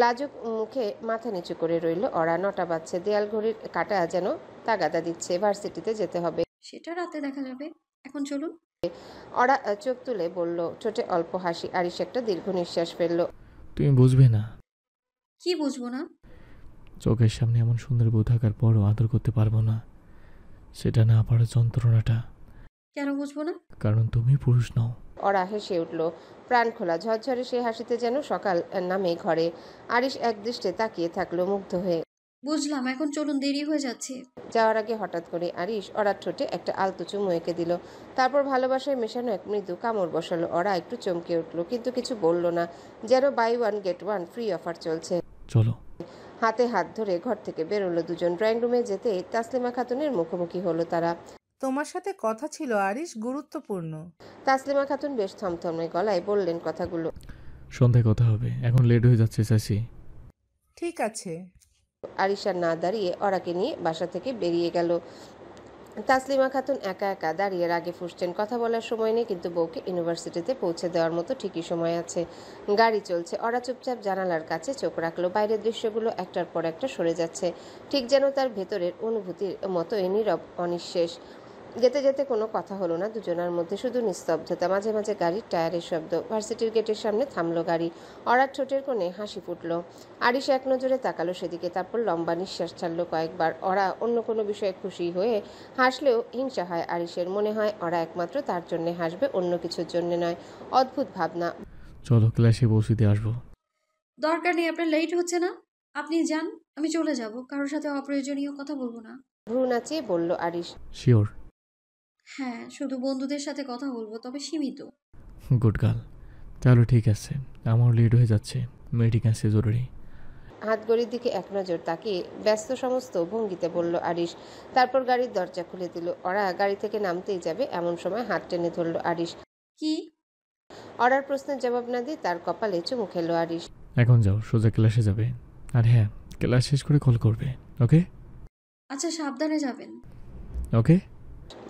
S2: লাজুক মুখে মাথা নিচু করে রইল ওরা। 9টা বাজছে। দেয়াল ঘড়ির কাঁটা যেন তাগাদা দিচ্ছে। ভার্সিটিতে যেতে হবে।
S3: সেটা রাতে দেখা যাবে, এখন চলুন।
S2: ওরা চোখ তুলে বলল, ঠোঁটে অল্প হাসি। আরিশ একটা দীর্ঘ নিঃশ্বাস ফেলল।
S1: তুমি বুঝবে না।
S3: কি বুঝবো না?
S1: চোখের সামনে এমন সুন্দর বউ থাকার পরও আদর করতে পারবো না, সেটা না পারার যন্ত্রণাটা।
S3: কেন বুঝবো না?
S1: কারণ তুমি পুরুষ নও।
S2: ওরা হেসে উঠল, প্রাণ খোলা ঝরঝরে সে হাসিতে যেন সকাল নামে ঘরে। আরিশ একদৃষ্টে তাকিয়ে থাকলো মুগ্ধ হয়ে।
S3: বুঝলাম, এখন চলুন, দেরি হয়ে যাচ্ছে।
S2: যাওয়ার আগে হঠাৎ করে আরিশ ওরার ঠোঁটে একটা আলতো চুমু এঁকে দিল। তারপর ভালোবাসায় মেশানো এক মৃদু কামড় বসালো। ওরা একটু চমকে উঠল, কিন্তু কিছু বলল না, যেন বাই 1 গেট 1 ফ্রি অফার চলছে।
S1: চলো।
S2: হাতে হাত ধরে ঘর থেকে বেরোলো দুজন। ড্রয়িং রুমে যেতে তাসলিমা খাতুনের মুখোমুখি হলো তারা।
S10: তোমার সাথে কথা ছিল আরিশ, গুরুত্বপূর্ণ।
S2: তাসলিমা খাতুন বেশ থমথমে গলায় বললেন কথাগুলো।
S1: সন্ধ্যায় কথা হবে, এখন লেট হয়ে যাচ্ছে চাচি।
S10: ঠিক আছে।
S2: আরিশ আর না দাঁড়িয়ে ওরাকে নিয়ে বাসা থেকে বেরিয়ে গেল। তাসলিমা খাতুন একা একা দাঁড়িয়ে রাগে ফুঁসছেন। কথা বলার সময় নেই, কিন্তু বউকে ইউনিভার্সিটিতে পৌঁছে দেওয়ার মতো ঠিকই সময় আছে। গাড়ি চলছে। ওরা চুপচাপ জানালার কাছে চোখ রাখলো। বাইরের দৃশ্যগুলো একটার পর একটা সরে যাচ্ছে, ঠিক যেন তার ভেতরের অনুভূতির মতোই নীরব অনিঃশেষ। যেতে যেতে কোনো কথা হলো না দুজনার মধ্যে, শুধু নিস্তব্ধতা। মাঝে মাঝে গাড়ির টায়ারের শব্দ। ভার্সিটির গেটের সামনে থামলো গাড়ি। ওরার ঠোঁটের কোণে হাসি ফুটলো। আরিশ এক নজরে তাকালো সেদিকে, তারপর লম্বা নিঃশ্বাস ছাড়লো কয়েকবার। ওরা অন্য কোনো বিষয়ে খুশি হয়ে হাসলেও হিংসা হয় আরিশের। মনে হয় ওরা একমাত্র তার জন্য হাসবে, অন্য কিছুর জন্য নয়। অদ্ভুত ভাবনা।
S1: চলো, ক্লাসে পৌঁছে দিয়ে আসবো।
S3: দরকার নেই, আপনার লেট হচ্ছে না, আপনি যান, আমি চলে যাব। কারোর সাথে অপ্রয়োজনীয় কথা বলবো না।
S2: ভ্রু নাচিয়ে বলল আরিশ।
S1: শিওর?
S3: হ্যাঁ, শুধু বন্ধুদের সাথে কথা বলবো, তবে সীমিত।
S1: Good girl. তাহলে ঠিক আছে, আমার লেট হয়ে যাচ্ছে, মিটিং আছে জরুরি।
S2: হাতঘড়ির দিকে এক নজর তাকিয়ে ব্যস্ত সমস্ত ভঙ্গিতে বলল আরিশ। তারপর গাড়ির দরজা খুলে দিল। ওরা গাড়ি থেকে নামতেই যাবে, এমন সময় হাত টেনে ধরল আরিশ।
S3: কি?
S2: ওরার প্রশ্নের জবাব না দিয়ে তার কপালে চুমু খেলো আরিশ।
S1: এখন যাও, সোজা ক্লাসে যাবে। আর হ্যাঁ, ক্লাস শেষ করে কল করবে, ওকে?
S3: আচ্ছা, সাবধানে যাবেন।
S1: ওকে।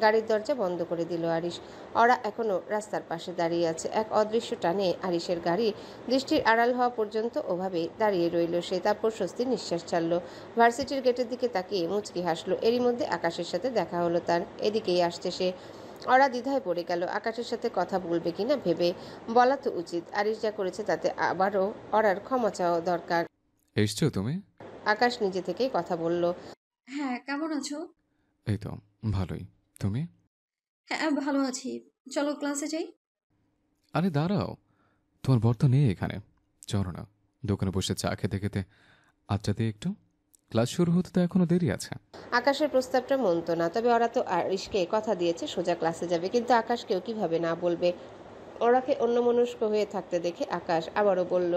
S2: গাড়ির দরজা বন্ধ করে দিল আরিশ। ওরা এখনো রাস্তার পাশে দাঁড়িয়ে আছে। এক অদৃশ্য টানে আরিশের গাড়ি দৃষ্টির আড়াল হওয়া পর্যন্ত ওভাবেই দাঁড়িয়ে রইল সে। তারপর স্বস্তির নিঃশ্বাস ছাড়ল। ভার্সিটির গেটের দিকে তাকিয়ে মুচকি হাসলো। এরই মধ্যে আকাশের সাথে দেখা হলো তার। এদিকেই আসছে সে। ওরা দ্বিধায় পড়ে গেল আকাশের সাথে কথা বলবে কিনা ভেবে। বলা তো উচিত, আরিশ যা করেছে তাতে আবারও ওরার ক্ষমা চাওয়া দরকার।
S15: এসছো তুমি?
S2: আকাশ নিজে থেকেই কথা বলল।
S3: হ্যাঁ, কেমন আছো?
S15: এই তো ভালোই। তুমি?
S3: হ্যাঁ, ভালো আছি। চলো ক্লাসে যাই।
S15: আরে দাঁড়াও, তোমার বর তো নেই এখানে। চলো না, দোকানে বসে চা খেতে খেতে আড্ডা দিয়ে একটু। ক্লাস শুরু হতে তো এখনো দেরি আছে।
S2: আকাশের প্রস্তাবটা মনতো না, তবে ওরা তো আরিশকে কথা দিয়েছে সোজা ক্লাসে যাবে, কিন্তু আকাশকেও কিভাবে না বলবে। ওরাকে অন্যমনস্ক হয়ে থাকতে দেখে আকাশ আবারও বলল।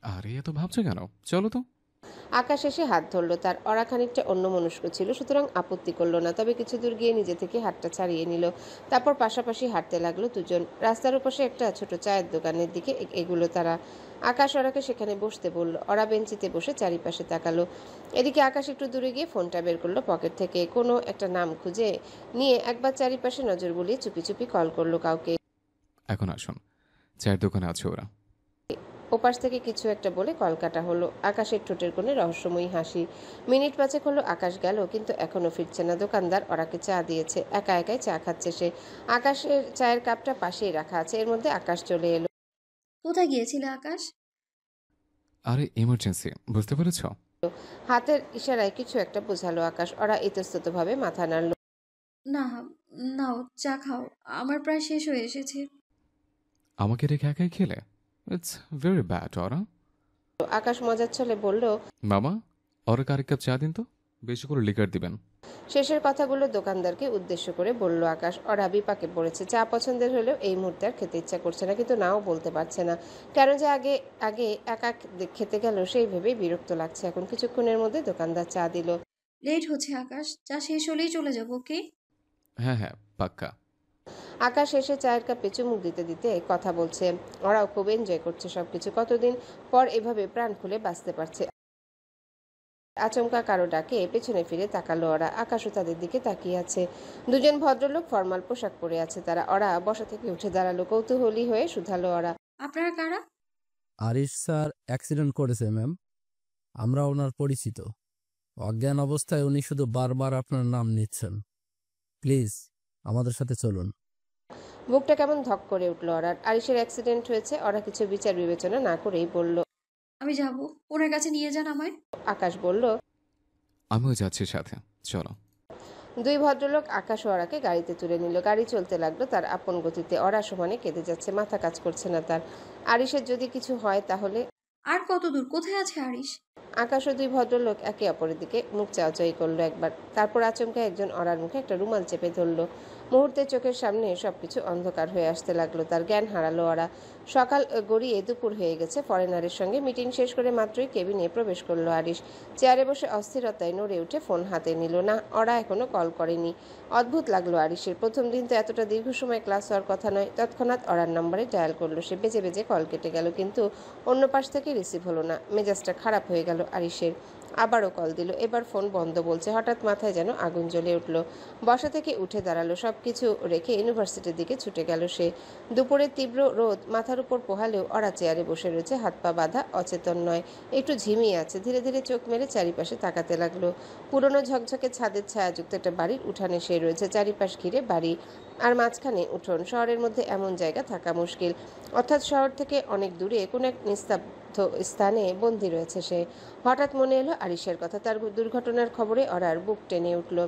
S15: আরে এত ভাবছো কেন, চলো তো।
S2: আকাশ এসে হাত ধরল তার। ওরা খানিকটা অন্যমনস্ক ছিল, সুতরাং আপত্তি করলো না, তবে কিছু দূর গিয়ে নিজে থেকে হাতটা ছাড়িয়ে নিল। তারপর পাশাপাশি হাঁটতে লাগলো দুজন। রাস্তার ওপাশে একটা ছোট চায়ের দোকানের দিকে এগুলো তারা। আকাশ ওরাকে সেখানে বসতে বলল। ওরা বেঞ্চিতে বসে চারিপাশে তাকালো। এদিকে আকাশ একটু দূরে গিয়ে ফোনটা বের করলো পকেট থেকে। কোনো একটা নাম খুঁজে নিয়ে একবার চারিপাশে নজর বুলিয়ে চুপি চুপি কল করলো কাউকে।
S15: এখন আসুন, চায়ের দোকানে আছে ওরা।
S2: ওপাশ থেকে কিছু একটা বলে কল কাটা হলো। আকাশের ঠোঁটের কোণে রহস্যময়ী হাসি। মিনিট পাঁচেক হলো আকাশ গেল, কিন্তু এখনো ফিরছে না। দোকানদার ওরাকে চা দিয়েছে, একা একাই চা খাচ্ছে সে। আকাশের চায়ের কাপটা পাশেই রাখা আছে। এর মধ্যে আকাশ চলে এলো।
S3: কোথায় গিয়েছিলে আকাশ?
S15: আরে ইমার্জেন্সি, বুঝতে পেরেছ?
S2: হাতের ইশারায় কিছু একটা বোঝালো আকাশ। ওরা ইতস্ততভাবে মাথা নাড়ল।
S3: না, নাও চা খাও, আমার প্রায় শেষ হয়ে এসেছে।
S15: আমাকে রেখে একাই খেলে? ইটস ভেরি ব্যাড ওরা।
S2: আকাশ মজার ছলে বলল,
S15: মামা ওরা আরেক কাপ চা দিন তো, বেশি করে লিকার দিবেন।
S2: শেষের কথাগুলো দোকানদারকে উদ্দেশ্য করে বলল আকাশ। ওরা বিপাকে পড়েছে। চা পছন্দের হলেও এই মুহূর্তে আর খেতে ইচ্ছা করছে না, কিন্তু নাও বলতে পারছে না। কেন যে আগে আগে একা খেতে গেল সেই ভেবেই বিরক্ত লাগছে এখন। কিছুক্ষণের মধ্যে দোকানদার চা দিল।
S3: লেট হচ্ছে আকাশ, চা শেষ হলেই চলে যাবো, ওকে?
S15: হ্যাঁ হ্যাঁ, পাক্কা।
S2: আকাশ এসে চায়ের কাপে চুমুক দিতে দিতে কথা বলছে। ওরাও খুব এনজয় করছে সবকিছু। কতদিন পর এভাবে প্রাণ খুলে বাঁচতে পারছে। আচমকা কারো ডাকে পেছনে ফিরে তাকালো ওরা। আকাশও তাদের দিকে তাকিয়ে আছে। দুজন ভদ্রলোক ফর্মাল পোশাক পরে আছে তারা। ওরা বসা থেকে উঠে দাঁড়ালো। কৌতূহলী হয়ে শুধালো ওরা,
S3: আপনারা কারা?
S19: আরিশ স্যার অ্যাক্সিডেন্ট করেছে ম্যাম, আমরা ওনার পরিচিত। অজ্ঞান অবস্থায় উনি শুধু বারবার আপনার নাম নিচ্ছেন। প্লিজ আমাদের সাথে চলুন।
S2: বুকটা কেমন ধক করে উঠল ওরার। আরিশের অ্যাক্সিডেন্ট হয়েছে। ওরা কিছু বিচার বিবেচনা না করেই বলল,
S3: আমি যাব, ওনার কাছে নিয়ে যান আমায়।
S2: আকাশ বলল,
S15: আমিও যাচ্ছি সাথে, চলো।
S2: দুই ভদ্রলোক আকাশ ও ওরাকে গাড়িতে তুলে নিল। গাড়ি চলতে লাগলো তার আপন গতিতে। ওরা সমানে কেঁদে যাচ্ছে, মাথা কাজ করছে না তার। আরিশের যদি কিছু হয় তাহলে।
S3: আর কত দূর? কোথায় আছে আরিশ?
S2: আকাশ ও দুই ভদ্রলোক একে অপরের দিকে মুখ চাওয়াচাই করলো একবার। তারপর আচমকা একজন ওরার মুখে একটা রুমাল চেপে ধরলো। মুহূর্তে চোখের সামনে সবকিছু অন্ধকার হয়ে আসতে লাগলো তার। জ্ঞান হারালো ওরা। সকাল গড়িয়ে দুপুর হয়ে গেছে। ফরেনারের সঙ্গে মিটিং শেষ করে মাত্রই কেবিনে প্রবেশ করলো আরিশ। চেয়ারে বসে অস্থিরতায় নড়ে উঠে ফোন হাতে নিল না। ওরা এখনো কল করেনি। অদ্ভুত লাগলো আরিশের। প্রথম দিন তো এতটা দীর্ঘ সময় ক্লাস হওয়ার কথা নয়। তৎক্ষণাৎ ওরার নম্বরে ডায়াল করলো সে। বেজে বেজে কল কেটে গেল, কিন্তু অন্য পাশ থেকে রিসিভ হলো না। মেজাজটা খারাপ হয়ে গেল আরিশের। আবারও কল দিল। এবার ফোন বন্ধ বলছে। হঠাৎ মাথায় যেন আগুন জ্বলে উঠল। বসা থেকে উঠে দাঁড়ালো। সবকিছু রেখে ইউনিভার্সিটির দিকে ছুটে গেল সে। দুপুরের তীব্র রোদ মাথার উপর পোহালেও ওরা চেয়ারে বসে রয়েছে, হাত পা বাঁধা, অচেতন নয়, একটু ঝিমিয়ে আছে। ধীরে ধীরে চোখ মেলে চারিপাশে তাকাতে লাগলো। পুরনো ঝকঝকে ছাদের ছায়াযুক্ত একটা বাড়ির উঠানে সে রয়েছে। চারিপাশ ঘিরে বাড়ি, আর মাঝখানে উঠোন। শহরের মধ্যে এমন জায়গা থাকা মুশকিল, অর্থাৎ শহর থেকে অনেক দূরে কোনো এক নিস্তব্ধ স্থানে বন্দী রয়েছে সে। হঠাৎ মনে এলো আরিশের কথা। তার দুর্ঘটনার খবরে ওরার বুক টেনে উঠল।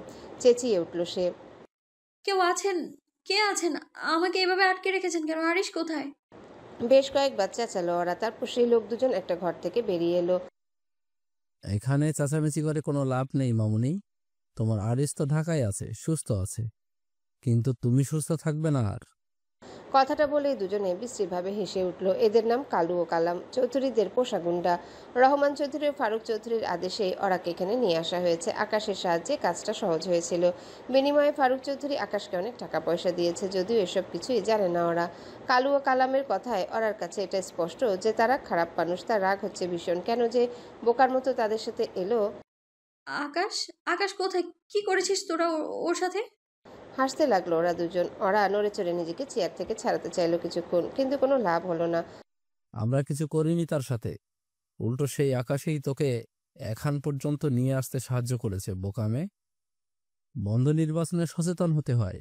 S2: চেঁচিয়ে উঠল সে,
S3: কেউ আছেন? কে আছেন? আমাকে এভাবে আটকে রেখেছেন কেন? আরিশ কোথায়?
S2: বেশ কয়েকবার চেঁচালো ওরা। তারপর সেই লোক দুজন একটা ঘর থেকে বেরিয়ে এলো।
S19: এখানে চেঁচামেচি করে কোনো লাভ নেই মামুনি। তোমার আরিশ তো ঢাকায় আছে, সুস্থ আছে, কিন্তু তুমি সুস্থ থাকবে না। আর
S2: কথাটা বলেই দুজনে বিশ্রীভাবে হেসে উঠল। এদের নাম কালু ও কালাম, চৌধুরীদের পোষা গুন্ডা। রহমান চৌধুরী ও ফারুক চৌধুরীর আদেশে ওরাকে এখানে নিয়ে আসা হয়েছে। আকাশের সাহায্যে কাজটা সহজ হয়েছিল। বিনিময়ে ফারুক চৌধুরী আকাশকে অনেক টাকা পয়সা দিয়েছে, যদিও এসব কিছুই জানে না ওরা। কালু ও কালামের কথায় ওরার কাছে এটা স্পষ্ট যে তারা খারাপ মানুষ। তার রাগ হচ্ছে ভীষণ। কেন যে বোকার মতো তাদের সাথে এলো।
S3: আকাশ? আকাশ কোথায়? কি করেছিস তোরা ওর সাথে?
S2: হাসতে লাগলো ওরা দুজন। ওরা নড়ে চড়ে নিজেকে চেয়ার থেকে ছাড়াতে চাইলো কিছুক্ষণ, কিন্তু কোনো লাভ হলো না।
S19: আমরা কিছু করিনি তার সাথে, উল্টো সেই আকাশেই তোকে এখান পর্যন্ত নিয়ে আসতে সাহায্য করেছে বোকামে। বন্ধ নির্বাচনে সচেতন হতে হয়।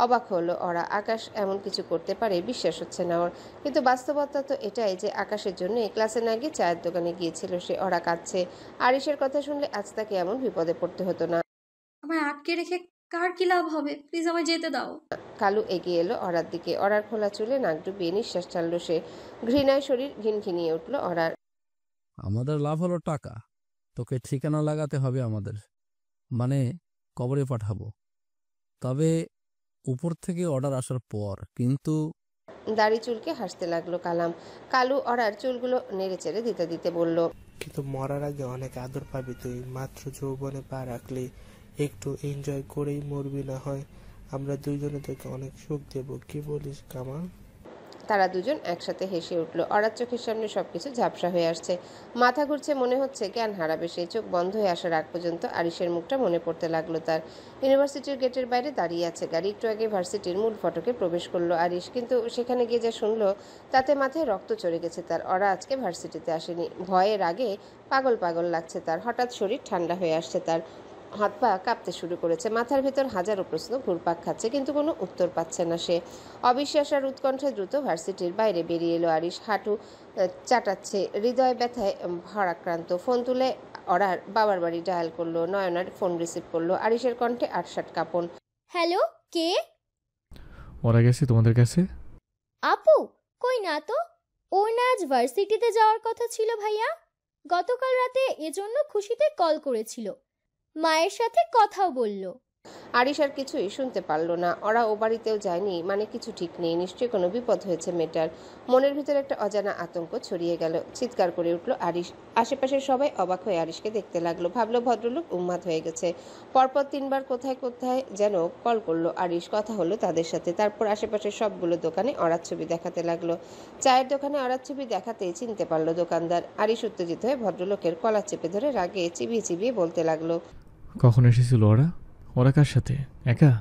S2: অবাক হলো ওরা, আকাশ এমন কিছু করতে পারে বিশ্বাস হচ্ছে না ওর। কিন্তু বাস্তবতা তো এটাই যে আকাশের জন্য ক্লাসে না গিয়ে চায়ের দোকানে গিয়েছিল সে। ওরা কাঁদছে। আরিশের কথা শুনলে আজ তাকে এমন বিপদে পড়তে হতো না।
S3: আমায় আটকে রেখে কার কি লাভ হবে? প্লিজ আমায় যেতে দাও।
S2: কালু এগিয়ে এলো ওরার দিকে। ওরার খোলা চুলে নাক ডুবিয়ে নিঃশ্বাস ছাড়লো সে। ঘৃণায় শরীর ঘিনঘিনিয়ে উঠল ওরার।
S19: আমাদের লাভ হলো টাকা, তোকে ঠিকানা লাগাতে হবে আমাদের, মানে কবরে পাঠাবো, তবে উপর থেকে অর্ডার আসার পর। কিন্তু
S2: দাড়ি চুলকে হাসতে লাগলো কালাম। কালু ওরার চুলগুলো নেড়ে চেড়ে দিতে দিতে বলল,
S20: কিন্তু মরার আগে অনেক আদর পাবি তুই। মাত্র যৌবনে পা রাখলি, একটু এনজয় করেই মরবি না হয়। আমরা দুইজনে তোকে অনেক সুখ দেব, কি বলিস কামাল?
S2: তারা দুজন একসাথে হেসে উঠল। ওরার চোখের সামনে সবকিছু ঝাপসা হয়ে আসছে। মাথা ঘুরছে, মনে হচ্ছে জ্ঞান হারাবে সে। চোখ বন্ধ হয়ে আসার আগ পর্যন্ত আরিশের মুখটা মনে পড়তে লাগলো তার। ইউনিভার্সিটির গেটের বাইরে দাঁড়িয়ে আছে গাড়ি। একটু আগে ভার্সিটির মূল ফটকে প্রবেশ করলো আরিশ, কিন্তু সেখানে গিয়ে যা শুনলো তাতে মাথায় রক্ত চড়ে গেছে তার। ওরা আজকে ভার্সিটিতে আসেনি। ভয়ের আগে পাগল পাগল লাগছে তার। হঠাৎ শরীর ঠান্ডা হয়ে আসছে তার। হাত পা কাঁপতে শুরু করেছে। মাথার ভেতর হাজারো প্রশ্ন ঘুরপাক খাচ্ছে, কিন্তু কোনো উত্তর পাচ্ছে না সে। অবিশ্বাস আর উৎকণ্ঠে দ্রুত ভার্সিটির বাইরে বেরিয়ে এলো আরিশ। হাঁটু চাটাচ্ছে, হৃদয় ব্যথায় ভারাক্রান্ত। ফোন তুলে ওরার বাবার বাড়ি ডায়াল করলো। নয়নার ফোন রিসিভ করলো। আরিশের কণ্ঠে আটসাট কাঁপন।
S6: হ্যালো, কে?
S1: ওরা গেছে তোমাদের কাছে?
S6: আপু? কই না তো। ওর না আজ ভার্সিটিতে যাওয়ার কথা ছিল ভাইয়া। গতকাল রাতে এজন্য খুশিতে কল করেছিল, মায়ের সাথে কথাও বলল।
S2: আরিশ আর কিছুই শুনতে পারলো না। ওরা ও বাড়িতেও যায়নি, মানে কিছু ঠিক নেই। নিশ্চয়ই কোনো বিপদ হয়েছে মেয়েটার। মনের ভিতরে একটা অজানা আতঙ্ক ছড়িয়ে গেল। চিৎকার করে উঠল আরিশ। আশেপাশের সবাই অবাক হয়ে আরিশকে দেখতে লাগলো। ভাবলো ভদ্রলোক উন্মাদ হয়ে গেছে। পরপর 3বার কোথায় কোথায় যেন কল করলো আরিশ। কথা হলো তাদের সাথে। তারপর আশেপাশের সবগুলো দোকানে অরার ছবি দেখাতে লাগলো। চায়ের দোকানে অরার ছবি দেখাতেই চিনতে পারলো দোকানদার। আরিশ উত্তেজিত হয়ে ভদ্রলোকের কলার চেপে ধরে রাগে চিবিয়ে চিবিয়ে বলতে লাগলো,
S1: কখন এসেছিল ওরা? ওরা কার সাথে? একা?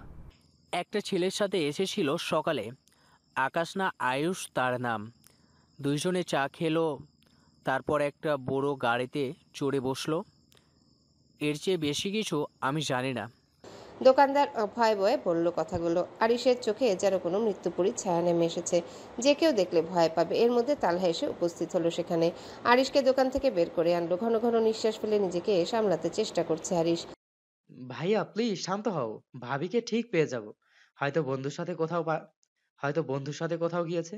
S21: একটা ছেলের সাথে এসেছিল সকালে, আকাশ না আয়ুষ তার নাম। দুইজনে চা খেলো, তারপর একটা বড় গাড়িতে চড়ে বসলো। এর চেয়ে বেশি কিছু আমি জানি না।
S2: দোকানদার ভয় ভয়ে বলল কথাগুলো। আরিশের চোখে যেন কোনো মৃত্যুপুরীর ছায়া নেমে এসেছে। যে কেউ দেখলে ভয় পাবে। এর মধ্যে তালহা এসে উপস্থিত হলো সেখানে। আরিশকে দোকান থেকে বের করে আনলো। ঘন ঘন নিঃশ্বাস ফেলে নিজেকে সামলাতে চেষ্টা করছে আরিশ।
S8: ভাইয়া প্লিজ শান্ত হও, ভাবিকে ঠিক পেয়ে যাব। হয়তো বন্ধুর সাথে কোথাও গিয়েছে।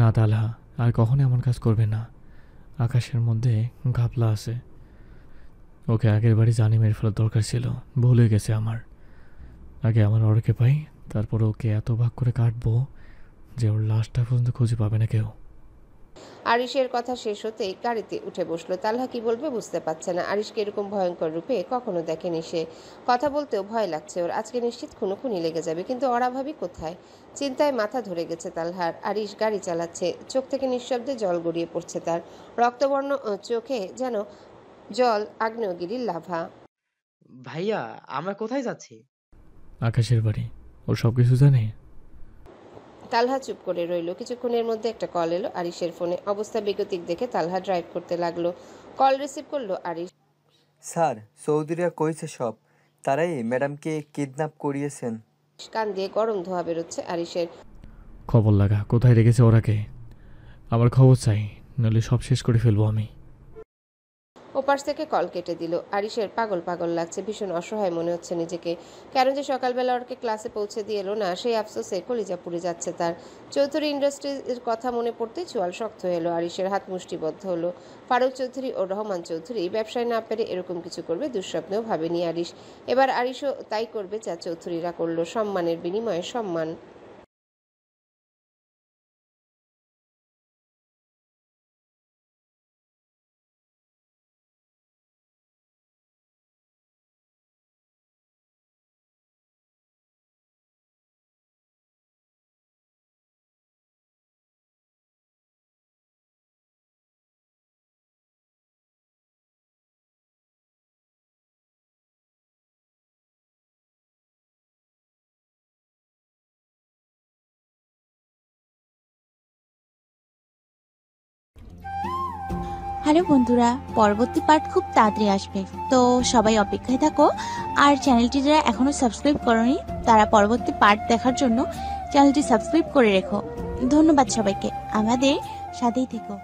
S1: না তালহা, আর কখনো এমন কাজ করবে না। আকাশের মধ্যে ঘাপলা আছে। ওকে আগের বাড়ি জানি মেরে ফেলার দরকার ছিল, ভুলে গেছে আমার। আগে আমার ওরকে পাই, তারপর ওকে এত ভাগ করে কাটবো যে ওর লাশটা পর্যন্ত খুঁজে পাবে না কেউ।
S2: আরিশের কথা শেষ হতেই গাড়িতে উঠে বসলো। তালহা কি বলবে বুঝতে পারছে না। আরিশকে এরকম ভয়ঙ্কর রূপে কখনো দেখেনি সে। কথা বলতেও ভয় লাগছে ওর। আজকে নিশ্চিত খুনোখুনি লেগে যাবে, কিন্তু ওরা ভাবি কোথায়? চিন্তায় মাথা ধরে গেছে তালহার। আরিশ গাড়ি চালাচ্ছে। চোখ থেকে নিঃশব্দে জল গড়িয়ে পড়ছে তার। রক্তবর্ণ চোখে যেন জল আগ্নেয়গিরির লাভা।
S8: ভাইয়া আমরা কোথায় যাচ্ছি?
S1: আকাশের বাড়ি। ও সব কিছু জানে।
S2: তালহা চুপ করে রইল। কিছুক্ষণের মধ্যে একটা কল এলো আরিশের ফোনে। অবস্থা বেগতিক দেখে তালহা ড্রাইভ করতে লাগলো। কল রিসিভ করলো আরিশ।
S22: স্যার, চৌধুরীরা কইছে সব, তারাই ম্যাডামকে কিডন্যাপ করিয়েছেন।
S2: কান দিয়ে গরম ধোঁয়া বেরোচ্ছে আরিশের।
S1: খবর লাগা, কোথায় রেখেছে ওরাকে? আমার খবর চাই, নইলে সব শেষ করে ফেলবো আমি।
S2: ওপাশ থেকে কল কেটে দিল। আরিশের পাগল পাগল লাগছে। ভীষণ অসহায় মনে হচ্ছে নিজেকে। কেন যে সকালবেলা ওরকে ক্লাসে পৌঁছে দিয়ে এলো না, সেই আফসোসে কলিজা পুড়ে যাচ্ছে তার। চৌধুরী ইন্ডাস্ট্রির কথা মনে পড়তে চোয়াল শক্ত হলো আরিশের। হাত মুষ্টিবদ্ধ হলো। ফারুক চৌধুরী ও রহমান চৌধুরী ব্যবসায় না পেরে এরকম কিছু করবে দুঃস্বপ্নেও ভাবেনি আরিশ। এবার আরিশও তাই করবে যা চৌধুরীরা করলো, সম্মানের বিনিময়ে সম্মান।
S5: হ্যালো বন্ধুরা, পরবর্তী পার্ট খুব তাড়াতাড়ি আসবে, তো সবাই অপেক্ষায় থাকো। আর চ্যানেলটি যারা এখনো সাবস্ক্রাইব করোনি তারা পরবর্তী পার্ট দেখার জন্য চ্যানেলটি সাবস্ক্রাইব করে রেখো। ধন্যবাদ সবাইকে, আমাদের সাথেই থেকো।